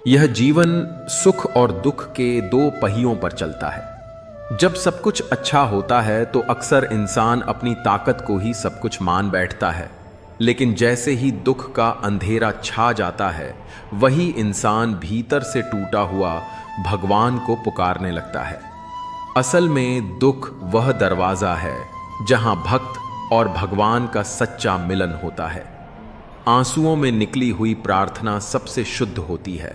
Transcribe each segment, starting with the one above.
यह जीवन सुख और दुख के दो पहियों पर चलता है। जब सब कुछ अच्छा होता है तो अक्सर इंसान अपनी ताकत को ही सब कुछ मान बैठता है, लेकिन जैसे ही दुख का अंधेरा छा जाता है, वही इंसान भीतर से टूटा हुआ भगवान को पुकारने लगता है। असल में दुख वह दरवाजा है जहां भक्त और भगवान का सच्चा मिलन होता है। आंसुओं में निकली हुई प्रार्थना सबसे शुद्ध होती है,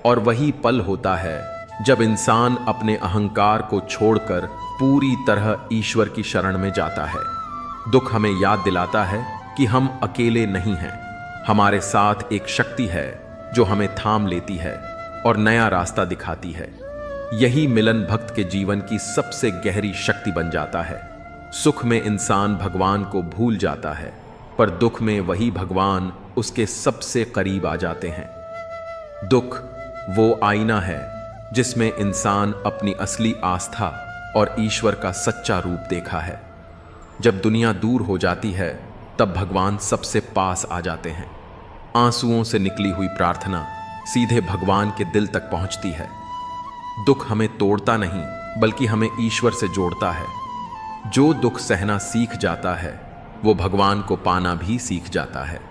और वही पल होता है जब इंसान अपने अहंकार को छोड़कर पूरी तरह ईश्वर की शरण में जाता है। दुख हमें याद दिलाता है कि हम अकेले नहीं हैं। हमारे साथ एक शक्ति है जो हमें थाम लेती है और नया रास्ता दिखाती है। यही मिलन भक्त के जीवन की सबसे गहरी शक्ति बन जाता है। सुख में इंसान भगवान को भूल जाता है, पर दुख में वही भगवान उसके सबसे करीब आ जाते हैं। दुख वो आईना है जिसमें इंसान अपनी असली आस्था और ईश्वर का सच्चा रूप देखा है। जब दुनिया दूर हो जाती है, तब भगवान सबसे पास आ जाते हैं। आंसुओं से निकली हुई प्रार्थना सीधे भगवान के दिल तक पहुंचती है। दुख हमें तोड़ता नहीं, बल्कि हमें ईश्वर से जोड़ता है। जो दुख सहना सीख जाता है, वो भगवान को पाना भी सीख जाता है।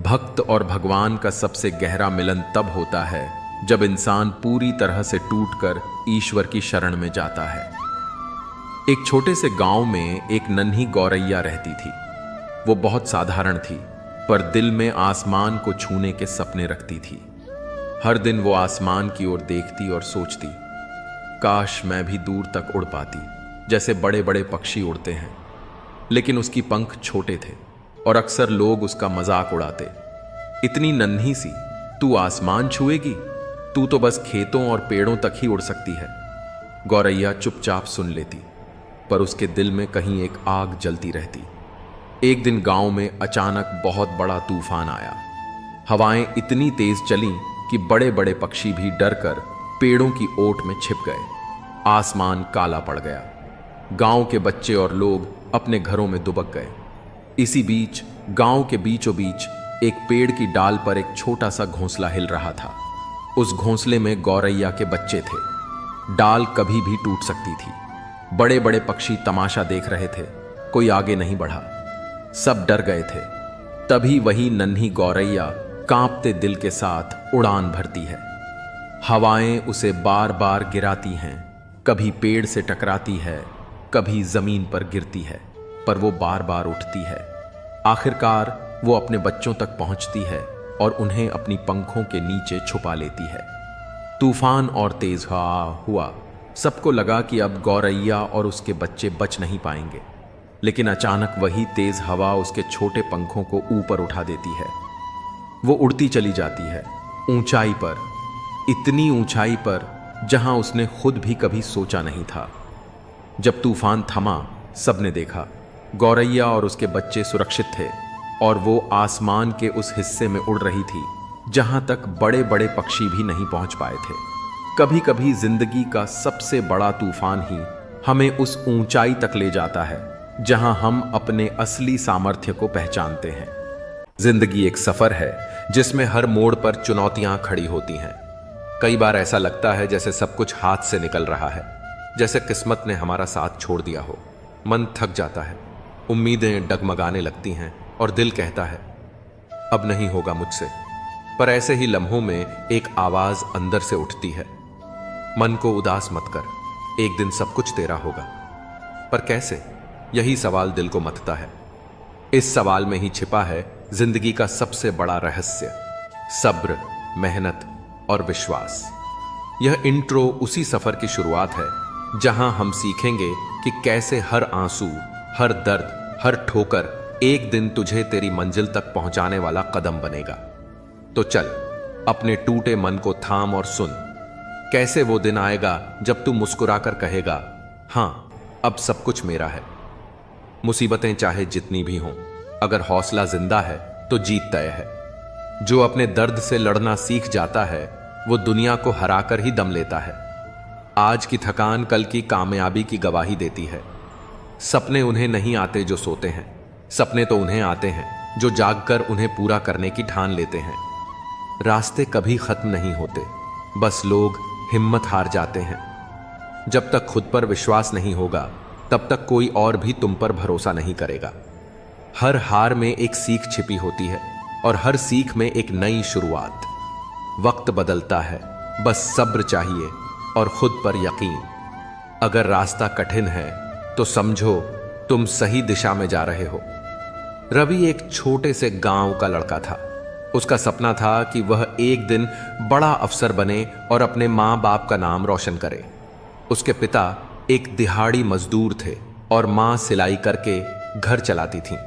भक्त और भगवान का सबसे गहरा मिलन तब होता है जब इंसान पूरी तरह से टूटकर ईश्वर की शरण में जाता है। एक छोटे से गांव में एक नन्ही गौरैया रहती थी। वो बहुत साधारण थी, पर दिल में आसमान को छूने के सपने रखती थी। हर दिन वो आसमान की ओर देखती और सोचती, काश मैं भी दूर तक उड़ पाती, जैसे बड़े बड़े पक्षी उड़ते हैं। लेकिन उसकी पंख छोटे थे और अक्सर लोग उसका मजाक उड़ाते। इतनी नन्ही सी, तू आसमान छुएगी? तू तो बस खेतों और पेड़ों तक ही उड़ सकती है। गौरैया चुपचाप सुन लेती, पर उसके दिल में कहीं एक आग जलती रहती। एक दिन गांव में अचानक बहुत बड़ा तूफान आया। हवाएं इतनी तेज चलीं कि बड़े बड़े पक्षी भी डरकर पेड़ों की ओट में छिप गए। आसमान काला पड़ गया। गांव के बच्चे और लोग अपने घरों में दुबक गए। इसी बीच गांव के बीचों बीच एक पेड़ की डाल पर एक छोटा सा घोंसला हिल रहा था। उस घोंसले में गौरैया के बच्चे थे। डाल कभी भी टूट सकती थी। बड़े बड़े पक्षी तमाशा देख रहे थे। कोई आगे नहीं बढ़ा। सब डर गए थे। तभी वही नन्ही गौरैया कांपते दिल के साथ उड़ान भरती है। हवाएं उसे बार बार गिराती हैं, कभी पेड़ से टकराती है, कभी जमीन पर गिरती है, पर वो बार बार उठती है। आखिरकार वो अपने बच्चों तक पहुंचती है और उन्हें अपनी पंखों के नीचे छुपा लेती है। तूफान और तेज हुआ। सबको लगा कि अब गौरैया और उसके बच्चे बच नहीं पाएंगे, लेकिन अचानक वही तेज हवा उसके छोटे पंखों को ऊपर उठा देती है। वो उड़ती चली जाती है, ऊंचाई पर, इतनी ऊंचाई पर जहां उसने खुद भी कभी सोचा नहीं था। जब तूफान थमा, सबने देखा गौरैया और उसके बच्चे सुरक्षित थे, और वो आसमान के उस हिस्से में उड़ रही थी जहां तक बड़े बड़े पक्षी भी नहीं पहुंच पाए थे। कभी कभी जिंदगी का सबसे बड़ा तूफान ही हमें उस ऊंचाई तक ले जाता है जहां हम अपने असली सामर्थ्य को पहचानते हैं। जिंदगी एक सफर है जिसमें हर मोड़ पर चुनौतियां खड़ी होती हैं। कई बार ऐसा लगता है जैसे सब कुछ हाथ से निकल रहा है, जैसे किस्मत ने हमारा साथ छोड़ दिया हो। मन थक जाता है, उम्मीदें डगमगाने लगती हैं और दिल कहता है अब नहीं होगा मुझसे। पर ऐसे ही लम्हों में एक आवाज अंदर से उठती है, मन को उदास मत कर, एक दिन सब कुछ तेरा होगा। पर कैसे? यही सवाल दिल को मथता है। इस सवाल में ही छिपा है जिंदगी का सबसे बड़ा रहस्य, सब्र, मेहनत और विश्वास। यह इंट्रो उसी सफर की शुरुआत है जहां हम सीखेंगे कि कैसे हर आंसू, हर दर्द, हर ठोकर एक दिन तुझे तेरी मंजिल तक पहुंचाने वाला कदम बनेगा। तो चल, अपने टूटे मन को थाम और सुन। कैसे वो दिन आएगा जब तू मुस्कुराकर कहेगा, हां, अब सब कुछ मेरा है। मुसीबतें चाहे जितनी भी हों, अगर हौसला जिंदा है तो जीत तय है। जो अपने दर्द से लड़ना सीख जाता है, वो दुनिया को हराकर ही दम लेता है। आज की थकान कल की कामयाबी की गवाही देती है। सपने उन्हें नहीं आते जो सोते हैं, सपने तो उन्हें आते हैं जो जागकर उन्हें पूरा करने की ठान लेते हैं। रास्ते कभी खत्म नहीं होते, बस लोग हिम्मत हार जाते हैं। जब तक खुद पर विश्वास नहीं होगा तब तक कोई और भी तुम पर भरोसा नहीं करेगा। हर हार में एक सीख छिपी होती है और हर सीख में एक नई शुरुआत। वक्त बदलता है, बस सब्र चाहिए और खुद पर यकीन। अगर रास्ता कठिन है तो समझो तुम सही दिशा में जा रहे हो। रवि एक छोटे से गांव का लड़का था। उसका सपना था कि वह एक दिन बड़ा अफसर बने और अपने माँ बाप का नाम रोशन करे। उसके पिता एक दिहाड़ी मजदूर थे और माँ सिलाई करके घर चलाती थीं।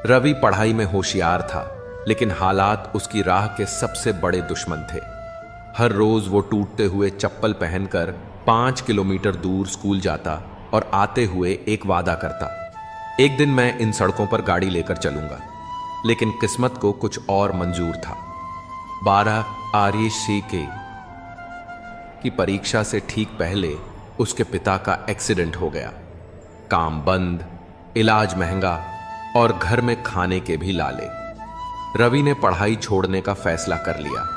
रवि पढ़ाई में होशियार था, लेकिन हालात उसकी राह के सबसे बड़े दुश्मन थे। हर रोज वो टूटते हुए चप्पल पहनकर 5 किलोमीटर दूर स्कूल जाता और आते हुए एक वादा करता, एक दिन मैं इन सड़कों पर गाड़ी लेकर चलूंगा। लेकिन किस्मत को कुछ और मंजूर था। 12 RACK की परीक्षा से ठीक पहले उसके पिता का एक्सीडेंट हो गया। काम बंद, इलाज महंगा और घर में खाने के भी लाले। रवि ने पढ़ाई छोड़ने का फैसला कर लिया।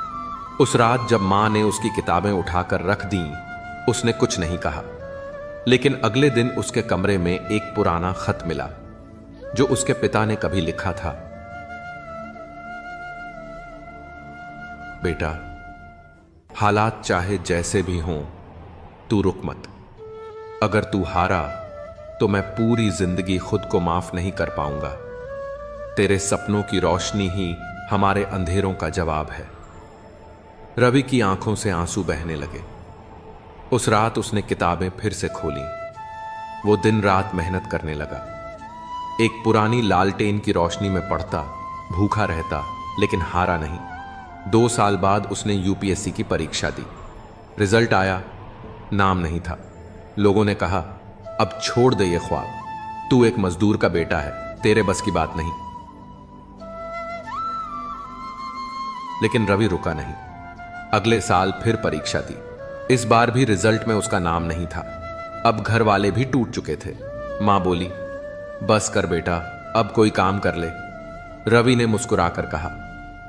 उस रात जब मां ने उसकी किताबें उठाकर रख दी, उसने कुछ नहीं कहा। लेकिन अगले दिन उसके कमरे में एक पुराना खत मिला जो उसके पिता ने कभी लिखा था। बेटा, हालात चाहे जैसे भी हों, तू रुक मत। अगर तू हारा तो मैं पूरी जिंदगी खुद को माफ नहीं कर पाऊंगा। तेरे सपनों की रोशनी ही हमारे अंधेरों का जवाब है। रवि की आंखों से आंसू बहने लगे। उस रात उसने किताबें फिर से खोली। वो दिन रात मेहनत करने लगा। एक पुरानी लालटेन की रोशनी में पढ़ता, भूखा रहता, लेकिन हारा नहीं। 2 साल बाद उसने UPSC की परीक्षा दी। रिजल्ट आया, नाम नहीं था। लोगों ने कहा, अब छोड़ दे ये ख्वाब, तू एक मजदूर का बेटा है, तेरे बस की बात नहीं। लेकिन रवि रुका नहीं। अगले साल फिर परीक्षा दी। इस बार भी रिजल्ट में उसका नाम नहीं था। अब घर वाले भी टूट चुके थे। मां बोली, बस कर बेटा, अब कोई काम कर ले। रवि ने मुस्कुराकर कहा,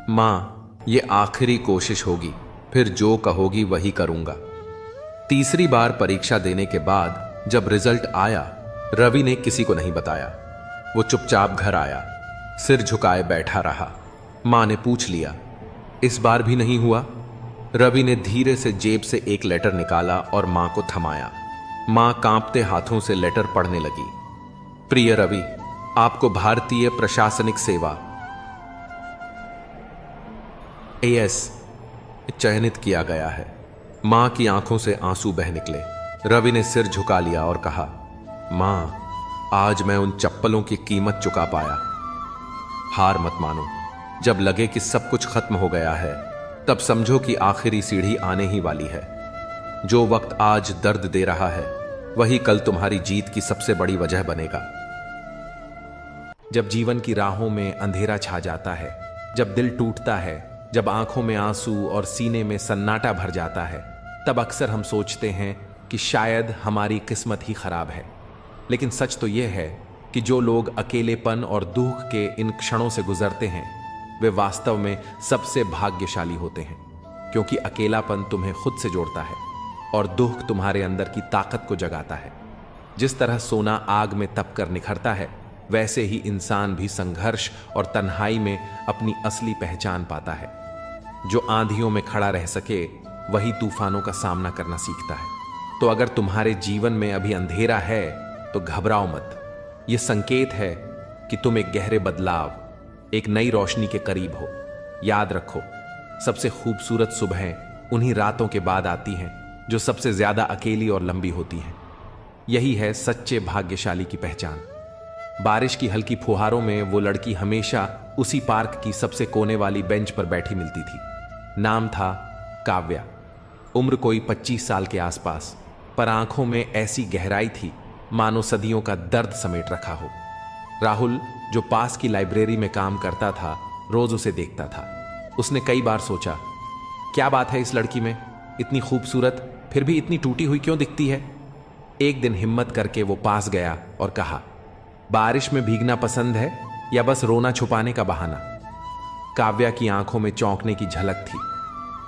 मां, ये आखिरी कोशिश होगी, फिर जो कहोगी वही करूंगा। तीसरी बार परीक्षा देने के बाद जब रिजल्ट आया, रवि ने किसी को नहीं बताया। वो चुपचाप घर आया, सिर झुकाए बैठा रहा। मां ने पूछ लिया, इस बार भी नहीं हुआ? रवि ने धीरे से जेब से एक लेटर निकाला और मां को थमाया। मां कांपते हाथों से लेटर पढ़ने लगी। प्रिय रवि, आपको भारतीय प्रशासनिक सेवा AS चयनित किया गया है। मां की आंखों से आंसू बह निकले। रवि ने सिर झुका लिया और कहा, मां, आज मैं उन चप्पलों की कीमत चुका पाया। हार मत मानो। जब लगे कि सब कुछ खत्म हो गया है, तब समझो कि आखिरी सीढ़ी आने ही वाली है। जो वक्त आज दर्द दे रहा है, वही कल तुम्हारी जीत की सबसे बड़ी वजह बनेगा। जब जीवन की राहों में अंधेरा छा जाता है, जब दिल टूटता है, जब आंखों में आंसू और सीने में सन्नाटा भर जाता है, तब अक्सर हम सोचते हैं कि शायद हमारी किस्मत ही खराब है। लेकिन सच तो यह है कि जो लोग अकेलेपन और दुख के इन क्षणों से गुजरते हैं, वे वास्तव में सबसे भाग्यशाली होते हैं, क्योंकि अकेलापन तुम्हें खुद से जोड़ता है और दुख तुम्हारे अंदर की ताकत को जगाता है। जिस तरह सोना आग में तप कर निखरता है, वैसे ही इंसान भी संघर्ष और तन्हाई में अपनी असली पहचान पाता है। जो आंधियों में खड़ा रह सके, वही तूफानों का सामना करना सीखता है। तो अगर तुम्हारे जीवन में अभी अंधेरा है तो घबराओ मत। यह संकेत है कि तुम एक गहरे बदलाव, एक नई रोशनी के करीब हो। याद रखो, सबसे खूबसूरत सुबहें उन्हीं रातों के बाद आती हैं जो सबसे ज्यादा अकेली और लंबी होती हैं। यही है सच्चे भाग्यशाली की पहचान। बारिश की हल्की फुहारों में वो लड़की हमेशा उसी पार्क की सबसे कोने वाली बेंच पर बैठी मिलती थी। नाम था काव्या। उम्र कोई 25 साल के आसपास, पर आंखों में ऐसी गहराई थी मानो सदियों का दर्द समेट रखा हो। राहुल, जो पास की लाइब्रेरी में काम करता था, रोज उसे देखता था। उसने कई बार सोचा, क्या बात है इस लड़की में, इतनी खूबसूरत फिर भी इतनी टूटी हुई क्यों दिखती है। एक दिन हिम्मत करके वो पास गया और कहा, बारिश में भीगना पसंद है या बस रोना छुपाने का बहाना। काव्या की आंखों में चौंकने की झलक थी,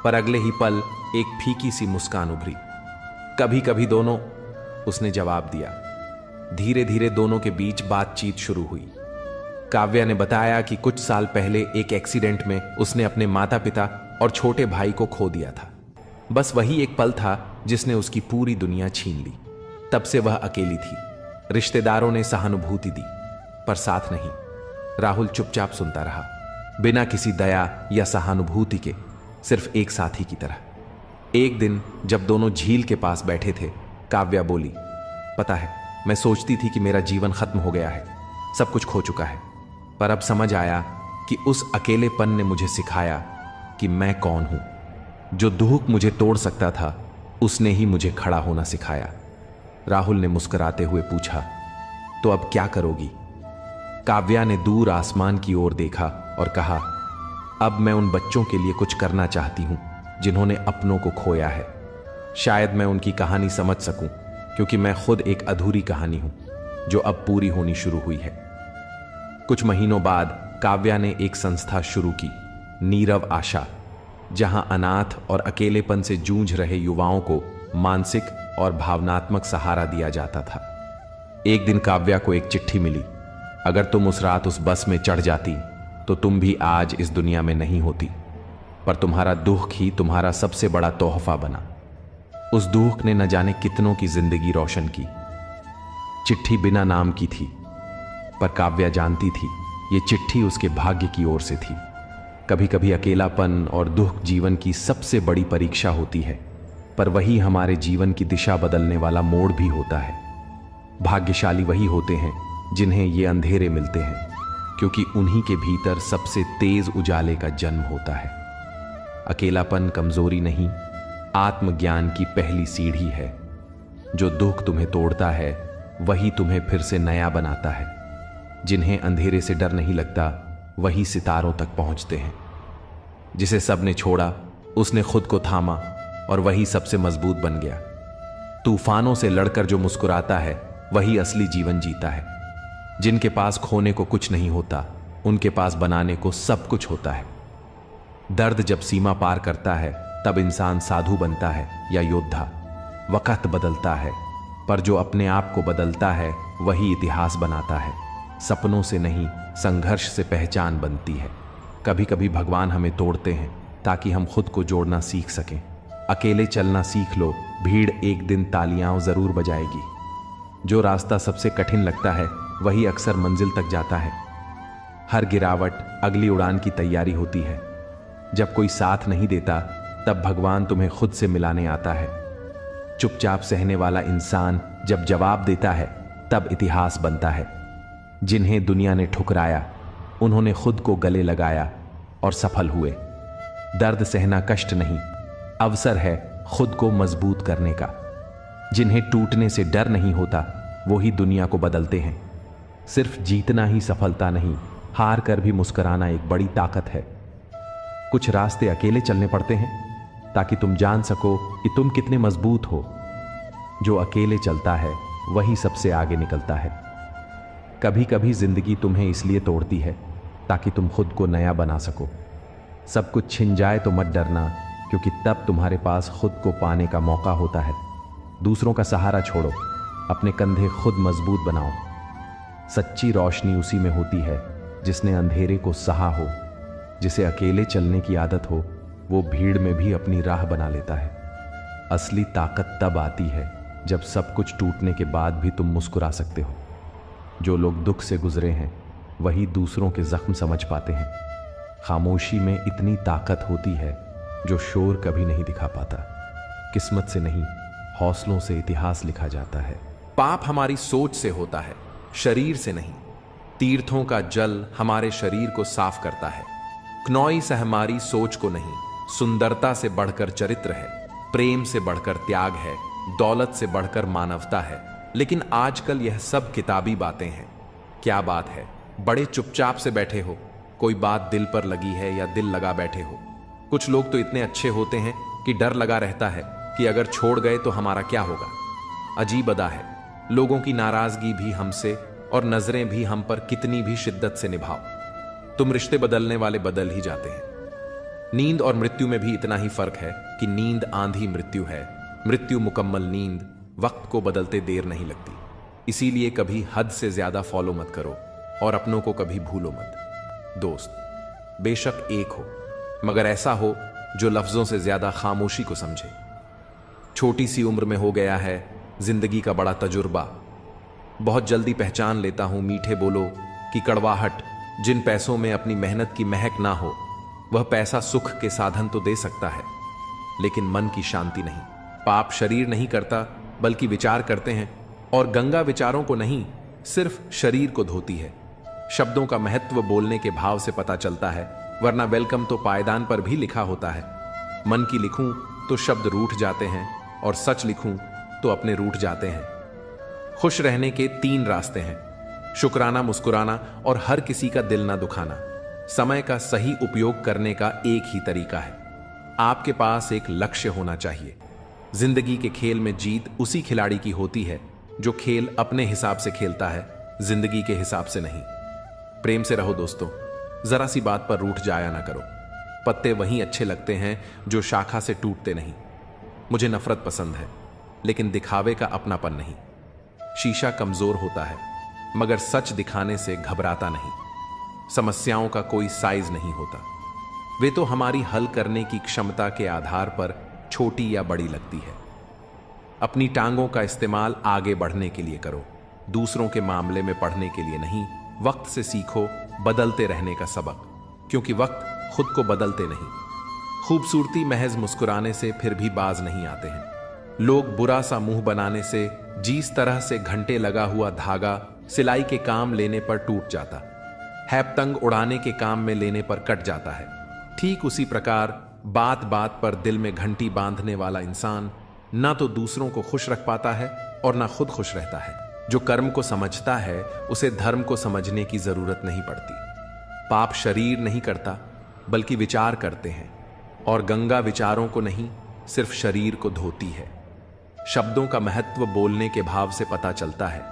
पर अगले ही पल एक फीकी सी मुस्कान उभरी। कभी कभी दोनों, उसने जवाब दिया। धीरे धीरे दोनों के बीच बातचीत शुरू हुई। काव्या ने बताया कि कुछ साल पहले एक एक्सीडेंट में उसने अपने माता पिता और छोटे भाई को खो दिया था। बस वही एक पल था जिसने उसकी पूरी दुनिया छीन ली। तब से वह अकेली थी। रिश्तेदारों ने सहानुभूति दी, पर साथ नहीं। राहुल चुपचाप सुनता रहा, बिना किसी दया या सहानुभूति के, सिर्फ एक साथी की तरह। एक दिन जब दोनों झील के पास बैठे थे, काव्या बोली, पता है, मैं सोचती थी कि मेरा जीवन खत्म हो गया है, सब कुछ खो चुका है। पर अब समझ आया कि उस अकेलेपन ने मुझे सिखाया कि मैं कौन हूं। जो दुख मुझे तोड़ सकता था, उसने ही मुझे खड़ा होना सिखाया। राहुल ने मुस्कुराते हुए पूछा, तो अब क्या करोगी? काव्या ने दूर आसमान की ओर देखा और कहा, अब मैं उन बच्चों के लिए कुछ करना चाहती हूं जिन्होंने अपनों को खोया है। शायद मैं उनकी कहानी समझ सकूं, क्योंकि मैं खुद एक अधूरी कहानी हूं जो अब पूरी होनी शुरू हुई है। कुछ महीनों बाद काव्या ने एक संस्था शुरू की, नीरव आशा, जहां अनाथ और अकेलेपन से जूझ रहे युवाओं को मानसिक और भावनात्मक सहारा दिया जाता था। एक दिन काव्या को एक चिट्ठी मिली। अगर तुम उस रात उस बस में चढ़ जाती तो तुम भी आज इस दुनिया में नहीं होती, पर तुम्हारा दुख ही तुम्हारा सबसे बड़ा तोहफा बना। उस दुख ने न जाने कितनों की जिंदगी रोशन की। चिट्ठी बिना नाम की थी, पर काव्या जानती थी ये चिट्ठी उसके भाग्य की ओर से थी। कभी कभी अकेलापन और दुख जीवन की सबसे बड़ी परीक्षा होती है, पर वही हमारे जीवन की दिशा बदलने वाला मोड़ भी होता है। भाग्यशाली वही होते हैं जिन्हें ये अंधेरे मिलते हैं, क्योंकि उन्हीं के भीतर सबसे तेज उजाले का जन्म होता है। अकेलापन कमजोरी नहीं, आत्मज्ञान की पहली सीढ़ी है। जो दुख तुम्हें तोड़ता है, वही तुम्हें फिर से नया बनाता है। जिन्हें अंधेरे से डर नहीं लगता, वही सितारों तक पहुंचते हैं। जिसे सबने छोड़ा, उसने खुद को थामा और वही सबसे मजबूत बन गया। तूफानों से लड़कर जो मुस्कुराता है, वही असली जीवन जीता है। जिनके पास खोने को कुछ नहीं होता, उनके पास बनाने को सब कुछ होता है। दर्द जब सीमा पार करता है, तब इंसान साधु बनता है या योद्धा। वक्त बदलता है, पर जो अपने आप को बदलता है, वही इतिहास बनाता है। सपनों से नहीं, संघर्ष से पहचान बनती है। कभी कभी भगवान हमें तोड़ते हैं ताकि हम खुद को जोड़ना सीख सकें। अकेले चलना सीख लो, भीड़ एक दिन तालियां जरूर बजाएगी। जो रास्ता सबसे कठिन लगता है, वही अक्सर मंजिल तक जाता है। हर गिरावट अगली उड़ान की तैयारी होती है। जब कोई साथ नहीं देता, तब भगवान तुम्हें खुद से मिलाने आता है। चुपचाप सहने वाला इंसान जब जवाब देता है, तब इतिहास बनता है। जिन्हें दुनिया ने ठुकराया, उन्होंने खुद को गले लगाया और सफल हुए। दर्द सहना कष्ट नहीं, अवसर है खुद को मजबूत करने का। जिन्हें टूटने से डर नहीं होता, वो ही दुनिया को बदलते हैं। सिर्फ जीतना ही सफलता नहीं, हार कर भी मुस्कुराना एक बड़ी ताकत है। कुछ रास्ते अकेले चलने पड़ते हैं ताकि तुम जान सको कि तुम कितने मजबूत हो। जो अकेले चलता है, वही सबसे आगे निकलता है। कभी कभी जिंदगी तुम्हें इसलिए तोड़ती है ताकि तुम खुद को नया बना सको। सब कुछ छिन जाए तो मत डरना, क्योंकि तब तुम्हारे पास खुद को पाने का मौका होता है। दूसरों का सहारा छोड़ो, अपने कंधे खुद मजबूत बनाओ। सच्ची रोशनी उसी में होती है जिसने अंधेरे को सहा हो। जिसे अकेले चलने की आदत हो, वो भीड़ में भी अपनी राह बना लेता है। असली ताकत तब आती है जब सब कुछ टूटने के बाद भी तुम मुस्कुरा सकते हो। जो लोग दुख से गुजरे हैं, वही दूसरों के जख्म समझ पाते हैं। खामोशी में इतनी ताकत होती है जो शोर कभी नहीं दिखा पाता। किस्मत से नहीं, हौसलों से इतिहास लिखा जाता है। पाप हमारी सोच से होता है, शरीर से नहीं। तीर्थों का जल हमारे शरीर को साफ करता है। क्नौई से हमारी सोच को नहीं, सुंदरता से बढ़कर चरित्र है, प्रेम से बढ़कर त्याग है, दौलत से बढ़कर मानवता है। लेकिन आजकल यह सब किताबी बातें हैं। क्या बात है, बड़े चुपचाप से बैठे हो, कोई बात दिल पर लगी है या दिल लगा बैठे हो। कुछ लोग तो इतने अच्छे होते हैं कि डर लगा रहता है कि अगर छोड़ गए तो हमारा क्या होगा। अजीब अदा है, लोगों की नाराजगी भी हमसे और नजरें भी हम पर कितनी भी शिद्दत से निभाओ, तुम रिश्ते बदलने वाले बदल ही जाते हैं। नींद और मृत्यु में भी इतना ही फर्क है कि नींद आंधी मृत्यु है, मृत्यु मुकम्मल नींद। वक्त को बदलते देर नहीं लगती, इसीलिए कभी हद से ज्यादा फॉलो मत करो और अपनों को कभी भूलो मत। दोस्त बेशक एक हो, मगर ऐसा हो जो लफ्जों से ज्यादा खामोशी को समझे। छोटी सी उम्र में हो गया है जिंदगी का बड़ा तजुर्बा। बहुत जल्दी पहचान लेता हूं मीठे बोलो की कड़वाहट। जिन पैसों में अपनी मेहनत की महक ना हो, वह पैसा सुख के साधन तो दे सकता है, लेकिन मन की शांति नहीं। पाप शरीर नहीं करता बल्कि विचार करते हैं, और गंगा विचारों को नहीं सिर्फ शरीर को धोती है। शब्दों का महत्व बोलने के भाव से पता चलता है, वरना वेलकम तो पायदान पर भी लिखा होता है। मन की लिखूं तो शब्द रूठ जाते हैं, और सच लिखूं तो अपने रूठ जाते हैं। खुश रहने के 3 रास्ते हैं: शुक्राना, मुस्कुराना और हर किसी का दिल ना दुखाना। समय का सही उपयोग करने का एक ही तरीका है, आपके पास एक लक्ष्य होना चाहिए। जिंदगी के खेल में जीत उसी खिलाड़ी की होती है जो खेल अपने हिसाब से खेलता है, जिंदगी के हिसाब से नहीं। प्रेम से रहो दोस्तों, जरा सी बात पर रूठ जाया ना करो। पत्ते वहीं अच्छे लगते हैं जो शाखा से टूटते नहीं। मुझे नफरत पसंद है, लेकिन दिखावे का अपनापन नहीं। शीशा कमजोर होता है, मगर सच दिखाने से घबराता नहीं। समस्याओं का कोई साइज नहीं होता, वे तो हमारी हल करने की क्षमता के आधार पर छोटी या बड़ी लगती है। अपनी टांगों का इस्तेमाल आगे बढ़ने के लिए करो, दूसरों के मामले में पढ़ने के लिए नहीं। वक्त से सीखो बदलते रहने का सबक, क्योंकि वक्त खुद को बदलते नहीं। खूबसूरती महज मुस्कुराने से फिर भी बाज नहीं आते हैं। लोग बुरा सा मुंह बनाने से, जिस तरह से घंटे लगा हुआ धागा सिलाई के काम लेने पर टूट जाता है, पतंग उड़ाने के काम में लेने पर कट जाता है, ठीक उसी प्रकार बात बात पर दिल में घंटी बांधने वाला इंसान ना तो दूसरों को खुश रख पाता है और ना खुद खुश रहता है। जो कर्म को समझता है उसे धर्म को समझने की जरूरत नहीं पड़ती। पाप शरीर नहीं करता बल्कि विचार करते हैं, और गंगा विचारों को नहीं सिर्फ शरीर को धोती है। शब्दों का महत्व बोलने के भाव से पता चलता है,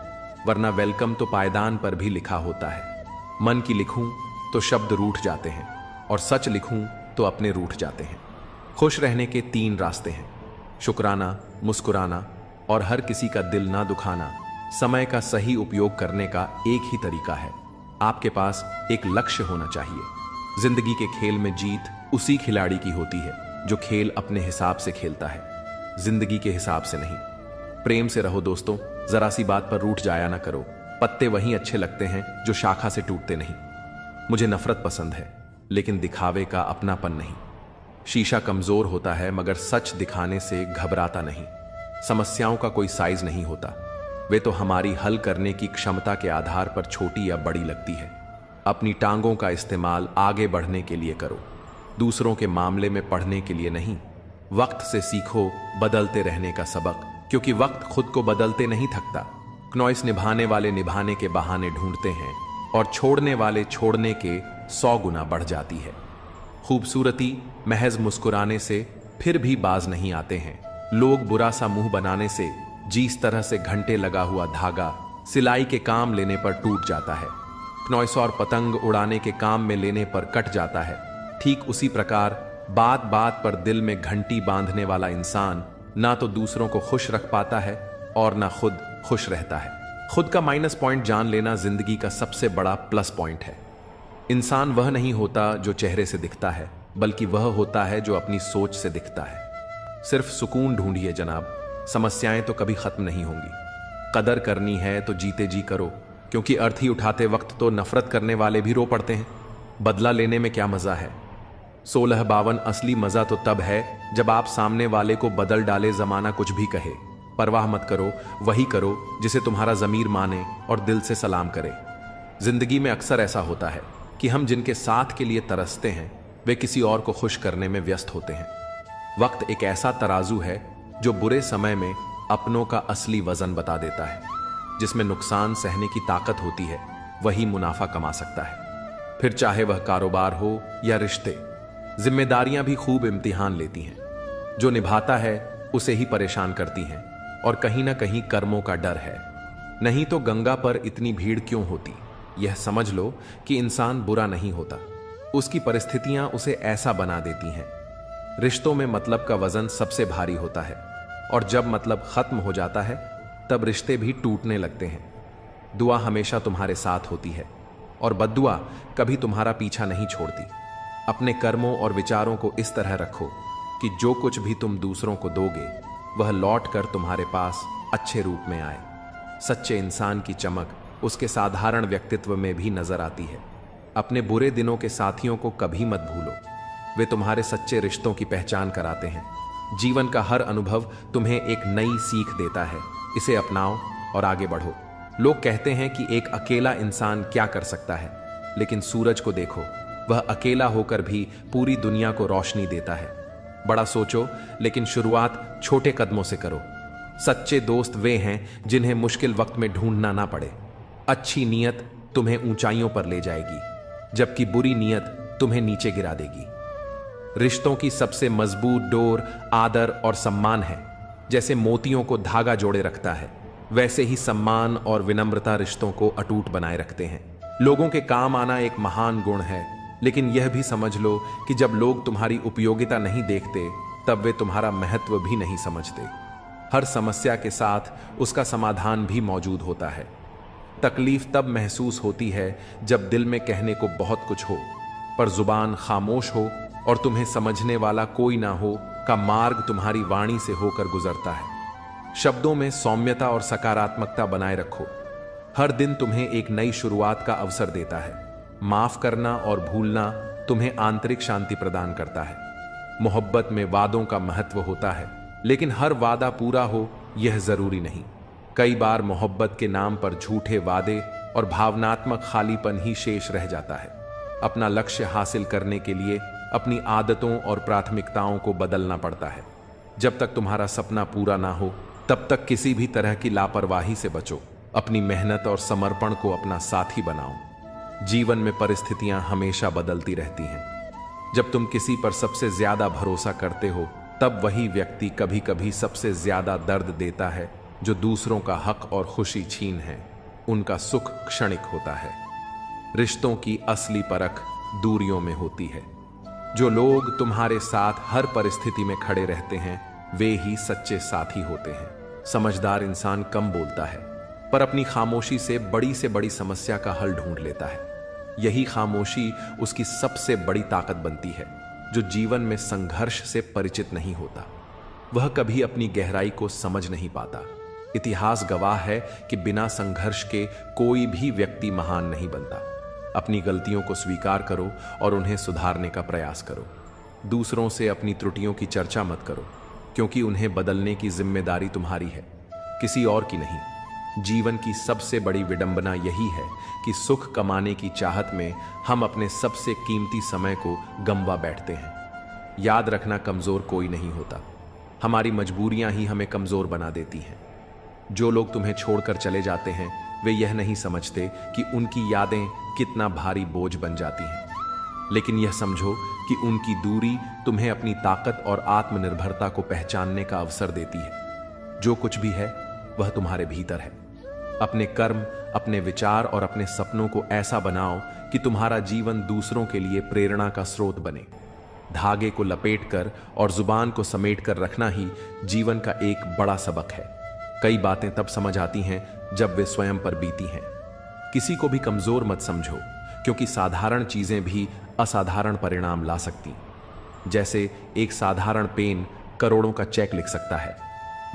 वरना वेलकम तो पायदान पर भी लिखा होता है। मन की लिखूं तो शब्द रूठ जाते हैं, और सच लिखूं तो अपने रूठ जाते हैं। खुश रहने के 3 रास्ते हैं: शुक्राना, मुस्कुराना और हर किसी का दिल ना दुखाना। समय का सही उपयोग करने का एक ही तरीका है, आपके पास एक लक्ष्य होना चाहिए। जिंदगी के खेल में जीत उसी खिलाड़ी की होती है जो खेल अपने हिसाब से खेलता है, जिंदगी के हिसाब से नहीं। प्रेम से रहो दोस्तों, जरा सी बात पर रूठ जाया ना करो। पत्ते वहीं अच्छे लगते हैं जो शाखा से टूटते नहीं। मुझे नफरत पसंद है, लेकिन दिखावे का अपनापन नहीं। शीशा कमजोर होता है, मगर सच दिखाने से घबराता नहीं। समस्याओं का कोई साइज नहीं होता, वे तो हमारी हल करने की क्षमता के आधार पर छोटी या बड़ी लगती है। अपनी टांगों का इस्तेमाल आगे बढ़ने के लिए करो, दूसरों के मामले में पढ़ने के लिए नहीं। वक्त से सीखो बदलते रहने का सबक, क्योंकि वक्त खुद को बदलते नहीं थकता। क्नॉइस निभाने वाले निभाने के बहाने ढूंढते हैं, और छोड़ने वाले छोड़ने के 100 गुना बढ़ जाती है। खूबसूरती महज मुस्कुराने से फिर भी बाज नहीं आते हैं। लोग बुरा सा मुंह बनाने से, जिस तरह से घंटे लगा हुआ धागा सिलाई के काम लेने पर टूट जाता है, क्नॉइस और पतंग उड़ाने के काम में लेने पर कट जाता है, ठीक उसी प्रकार बात बात पर दिल में घंटी बांधने वाला इंसान ना तो दूसरों को खुश रख पाता है और ना खुद खुश रहता है। खुद का माइनस पॉइंट जान लेना जिंदगी का सबसे बड़ा प्लस पॉइंट है। इंसान वह नहीं होता जो चेहरे से दिखता है, बल्कि वह होता है जो अपनी सोच से दिखता है। सिर्फ सुकून ढूंढिए जनाब, समस्याएं तो कभी खत्म नहीं होंगी। कदर करनी है तो जीते जी करो, क्योंकि अर्थी उठाते वक्त तो नफरत करने वाले भी रो पड़ते हैं। बदला लेने में क्या मजा है? 1652 असली मजा तो तब है जब आप सामने वाले को बदल डाले, जमाना कुछ भी कहे। परवाह मत करो, वही करो जिसे तुम्हारा जमीर माने और दिल से सलाम करे। जिंदगी में अक्सर ऐसा होता है कि हम जिनके साथ के लिए तरसते हैं, वे किसी और को खुश करने में व्यस्त होते हैं। वक्त एक ऐसा तराजू है जो बुरे समय में अपनों का असली वजन बता देता है। जिसमें नुकसान सहने की ताकत होती है, वही मुनाफा कमा सकता है। फिर चाहे वह कारोबार हो या रिश्ते, जिम्मेदारियां भी खूब इम्तिहान लेती हैं। जो निभाता है उसे ही परेशान करती हैं, और कहीं ना कहीं कर्मों का डर है। नहीं तो गंगा पर इतनी भीड़ क्यों होती? यह समझ लो कि इंसान बुरा नहीं होता, उसकी परिस्थितियां उसे ऐसा बना देती हैं। रिश्तों में मतलब का वजन सबसे भारी होता है, और जब मतलब खत्म हो जाता है तब रिश्ते भी टूटने लगते हैं। दुआ हमेशा तुम्हारे साथ होती है और बद्दुआ कभी तुम्हारा पीछा नहीं छोड़ती। अपने कर्मों और विचारों को इस तरह रखो कि जो कुछ भी तुम दूसरों को दोगे वह लौट कर तुम्हारे पास अच्छे रूप में आए। सच्चे इंसान की चमक उसके साधारण व्यक्तित्व में भी नजर आती है। अपने बुरे दिनों के साथियों को कभी मत भूलो, वे तुम्हारे सच्चे रिश्तों की पहचान कराते हैं। जीवन का हर अनुभव तुम्हें एक नई सीख देता है, इसे अपनाओ और आगे बढ़ो। लोग कहते हैं कि एक अकेला इंसान क्या कर सकता है, लेकिन सूरज को देखो, वह अकेला होकर भी पूरी दुनिया को रोशनी देता है। बड़ा सोचो, लेकिन शुरुआत छोटे कदमों से करो। सच्चे दोस्त वे हैं जिन्हें मुश्किल वक्त में ढूंढना ना पड़े। अच्छी नीयत तुम्हें ऊंचाइयों पर ले जाएगी, जबकि बुरी नीयत तुम्हें नीचे गिरा देगी। रिश्तों की सबसे मजबूत डोर आदर और सम्मान है। जैसे मोतियों को धागा जोड़े रखता है, वैसे ही सम्मान और विनम्रता रिश्तों को अटूट बनाए रखते हैं। लोगों के काम आना एक महान गुण है, लेकिन यह भी समझ लो कि जब लोग तुम्हारी उपयोगिता नहीं देखते तब वे तुम्हारा महत्व भी नहीं समझते। हर समस्या के साथ उसका समाधान भी मौजूद होता है। तकलीफ तब महसूस होती है जब दिल में कहने को बहुत कुछ हो, पर जुबान खामोश हो और तुम्हें समझने वाला कोई ना हो का मार्ग तुम्हारी वाणी से होकर गुजरता है। शब्दों में सौम्यता और सकारात्मकता बनाए रखो। हर दिन तुम्हें एक नई शुरुआत का अवसर देता है। माफ करना और भूलना तुम्हें आंतरिक शांति प्रदान करता है। मोहब्बत में वादों का महत्व होता है, लेकिन हर वादा पूरा हो यह जरूरी नहीं। कई बार मोहब्बत के नाम पर झूठे वादे और भावनात्मक खालीपन ही शेष रह जाता है। अपना लक्ष्य हासिल करने के लिए अपनी आदतों और प्राथमिकताओं को बदलना पड़ता है। जब तक तुम्हारा सपना पूरा ना हो तब तक किसी भी तरह की लापरवाही से बचो। अपनी मेहनत और समर्पण को अपना साथी बनाओ। जीवन में परिस्थितियां हमेशा बदलती रहती हैं। जब तुम किसी पर सबसे ज्यादा भरोसा करते हो तब वही व्यक्ति कभी कभी सबसे ज्यादा दर्द देता है। जो दूसरों का हक और खुशी छीन है, उनका सुख क्षणिक होता है। रिश्तों की असली परख दूरियों में होती है। जो लोग तुम्हारे साथ हर परिस्थिति में खड़े रहते हैं वे ही सच्चे साथी होते हैं। समझदार इंसान कम बोलता है, पर अपनी खामोशी से बड़ी समस्या का हल ढूंढ लेता है। यही खामोशी उसकी सबसे बड़ी ताकत बनती है। जो जीवन में संघर्ष से परिचित नहीं होता वह कभी अपनी गहराई को समझ नहीं पाता। इतिहास गवाह है कि बिना संघर्ष के कोई भी व्यक्ति महान नहीं बनता। अपनी गलतियों को स्वीकार करो और उन्हें सुधारने का प्रयास करो। दूसरों से अपनी त्रुटियों की चर्चा मत करो, क्योंकि उन्हें बदलने की जिम्मेदारी तुम्हारी है, किसी और की नहीं। जीवन की सबसे बड़ी विडंबना यही है कि सुख कमाने की चाहत में हम अपने सबसे कीमती समय को गंवा बैठते हैं। याद रखना, कमजोर कोई नहीं होता, हमारी मजबूरियां ही हमें कमजोर बना देती हैं। जो लोग तुम्हें छोड़कर चले जाते हैं वे यह नहीं समझते कि उनकी यादें कितना भारी बोझ बन जाती हैं। लेकिन यह समझो कि उनकी दूरी तुम्हें अपनी ताकत और आत्मनिर्भरता को पहचानने का अवसर देती है। जो कुछ भी है वह तुम्हारे भीतर है। अपने कर्म, अपने विचार और अपने सपनों को ऐसा बनाओ कि तुम्हारा जीवन दूसरों के लिए प्रेरणा का स्रोत बने। धागे को लपेटकर और जुबान को समेटकर रखना ही जीवन का एक बड़ा सबक है। कई बातें तब समझ आती हैं जब वे स्वयं पर बीती हैं। किसी को भी कमजोर मत समझो, क्योंकि साधारण चीजें भी असाधारण परिणाम ला सकती। जैसे एक साधारण पेन करोड़ों का चेक लिख सकता है,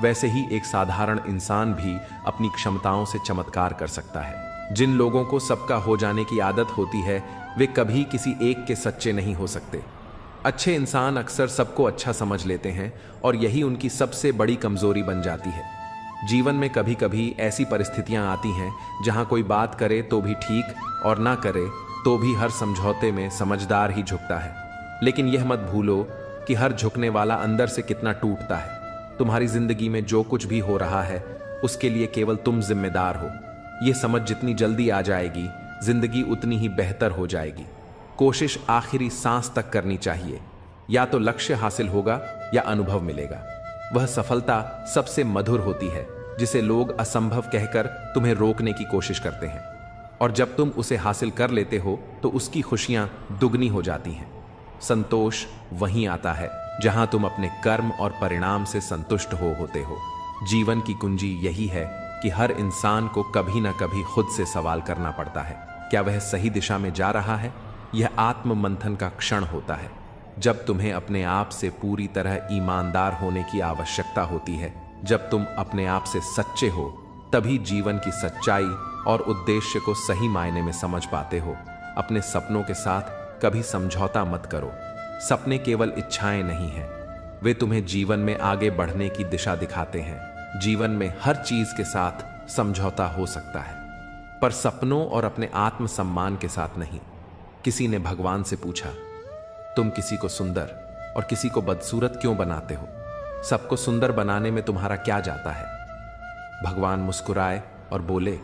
वैसे ही एक साधारण इंसान भी अपनी क्षमताओं से चमत्कार कर सकता है। जिन लोगों को सबका हो जाने की आदत होती है वे कभी किसी एक के सच्चे नहीं हो सकते। अच्छे इंसान अक्सर सबको अच्छा समझ लेते हैं और यही उनकी सबसे बड़ी कमजोरी बन जाती है। जीवन में कभी कभी ऐसी परिस्थितियां आती हैं जहां कोई बात करे तो भी ठीक और ना करे तो भी हर समझौते में समझदार ही झुकता है। लेकिन यह मत भूलो कि हर झुकने वाला अंदर से कितना टूटता है। तुम्हारी जिंदगी में जो कुछ भी हो रहा है उसके लिए केवल तुम जिम्मेदार हो। यह समझ जितनी जल्दी आ जाएगी जिंदगी उतनी ही बेहतर हो जाएगी। कोशिश आखिरी सांस तक करनी चाहिए। या तो लक्ष्य हासिल होगा या अनुभव मिलेगा। वह सफलता सबसे मधुर होती है जिसे लोग असंभव कहकर तुम्हें रोकने की कोशिश करते हैं। और जब तुम उसे हासिल कर लेते हो तो उसकी खुशियां दुगनी हो जाती हैं। संतोष वहीं आता है जहां तुम अपने कर्म और परिणाम से संतुष्ट होते हो। जीवन की कुंजी यही है कि हर इंसान को कभी ना कभी खुद से सवाल करना पड़ता है, क्या वह सही दिशा में जा रहा है। यह आत्म मंथन का क्षण होता है जब तुम्हें अपने आप से पूरी तरह ईमानदार होने की आवश्यकता होती है। जब तुम अपने आप से सच्चे हो तभी जीवन की सच्चाई और उद्देश्य को सही मायने में समझ पाते हो। अपने सपनों के साथ कभी समझौता मत करो। सपने केवल इच्छाएं नहीं हैं, वे तुम्हें जीवन में आगे बढ़ने की दिशा दिखाते हैं। जीवन में हर चीज के साथ समझौता हो सकता है, पर सपनों और अपने आत्मसम्मान के साथ नहीं। किसी ने भगवान से पूछा, तुम किसी को सुंदर और किसी को बदसूरत क्यों बनाते हो? सबको सुंदर बनाने में तुम्हारा क्या जाता है? भगवान मुस्कुराए और बोले,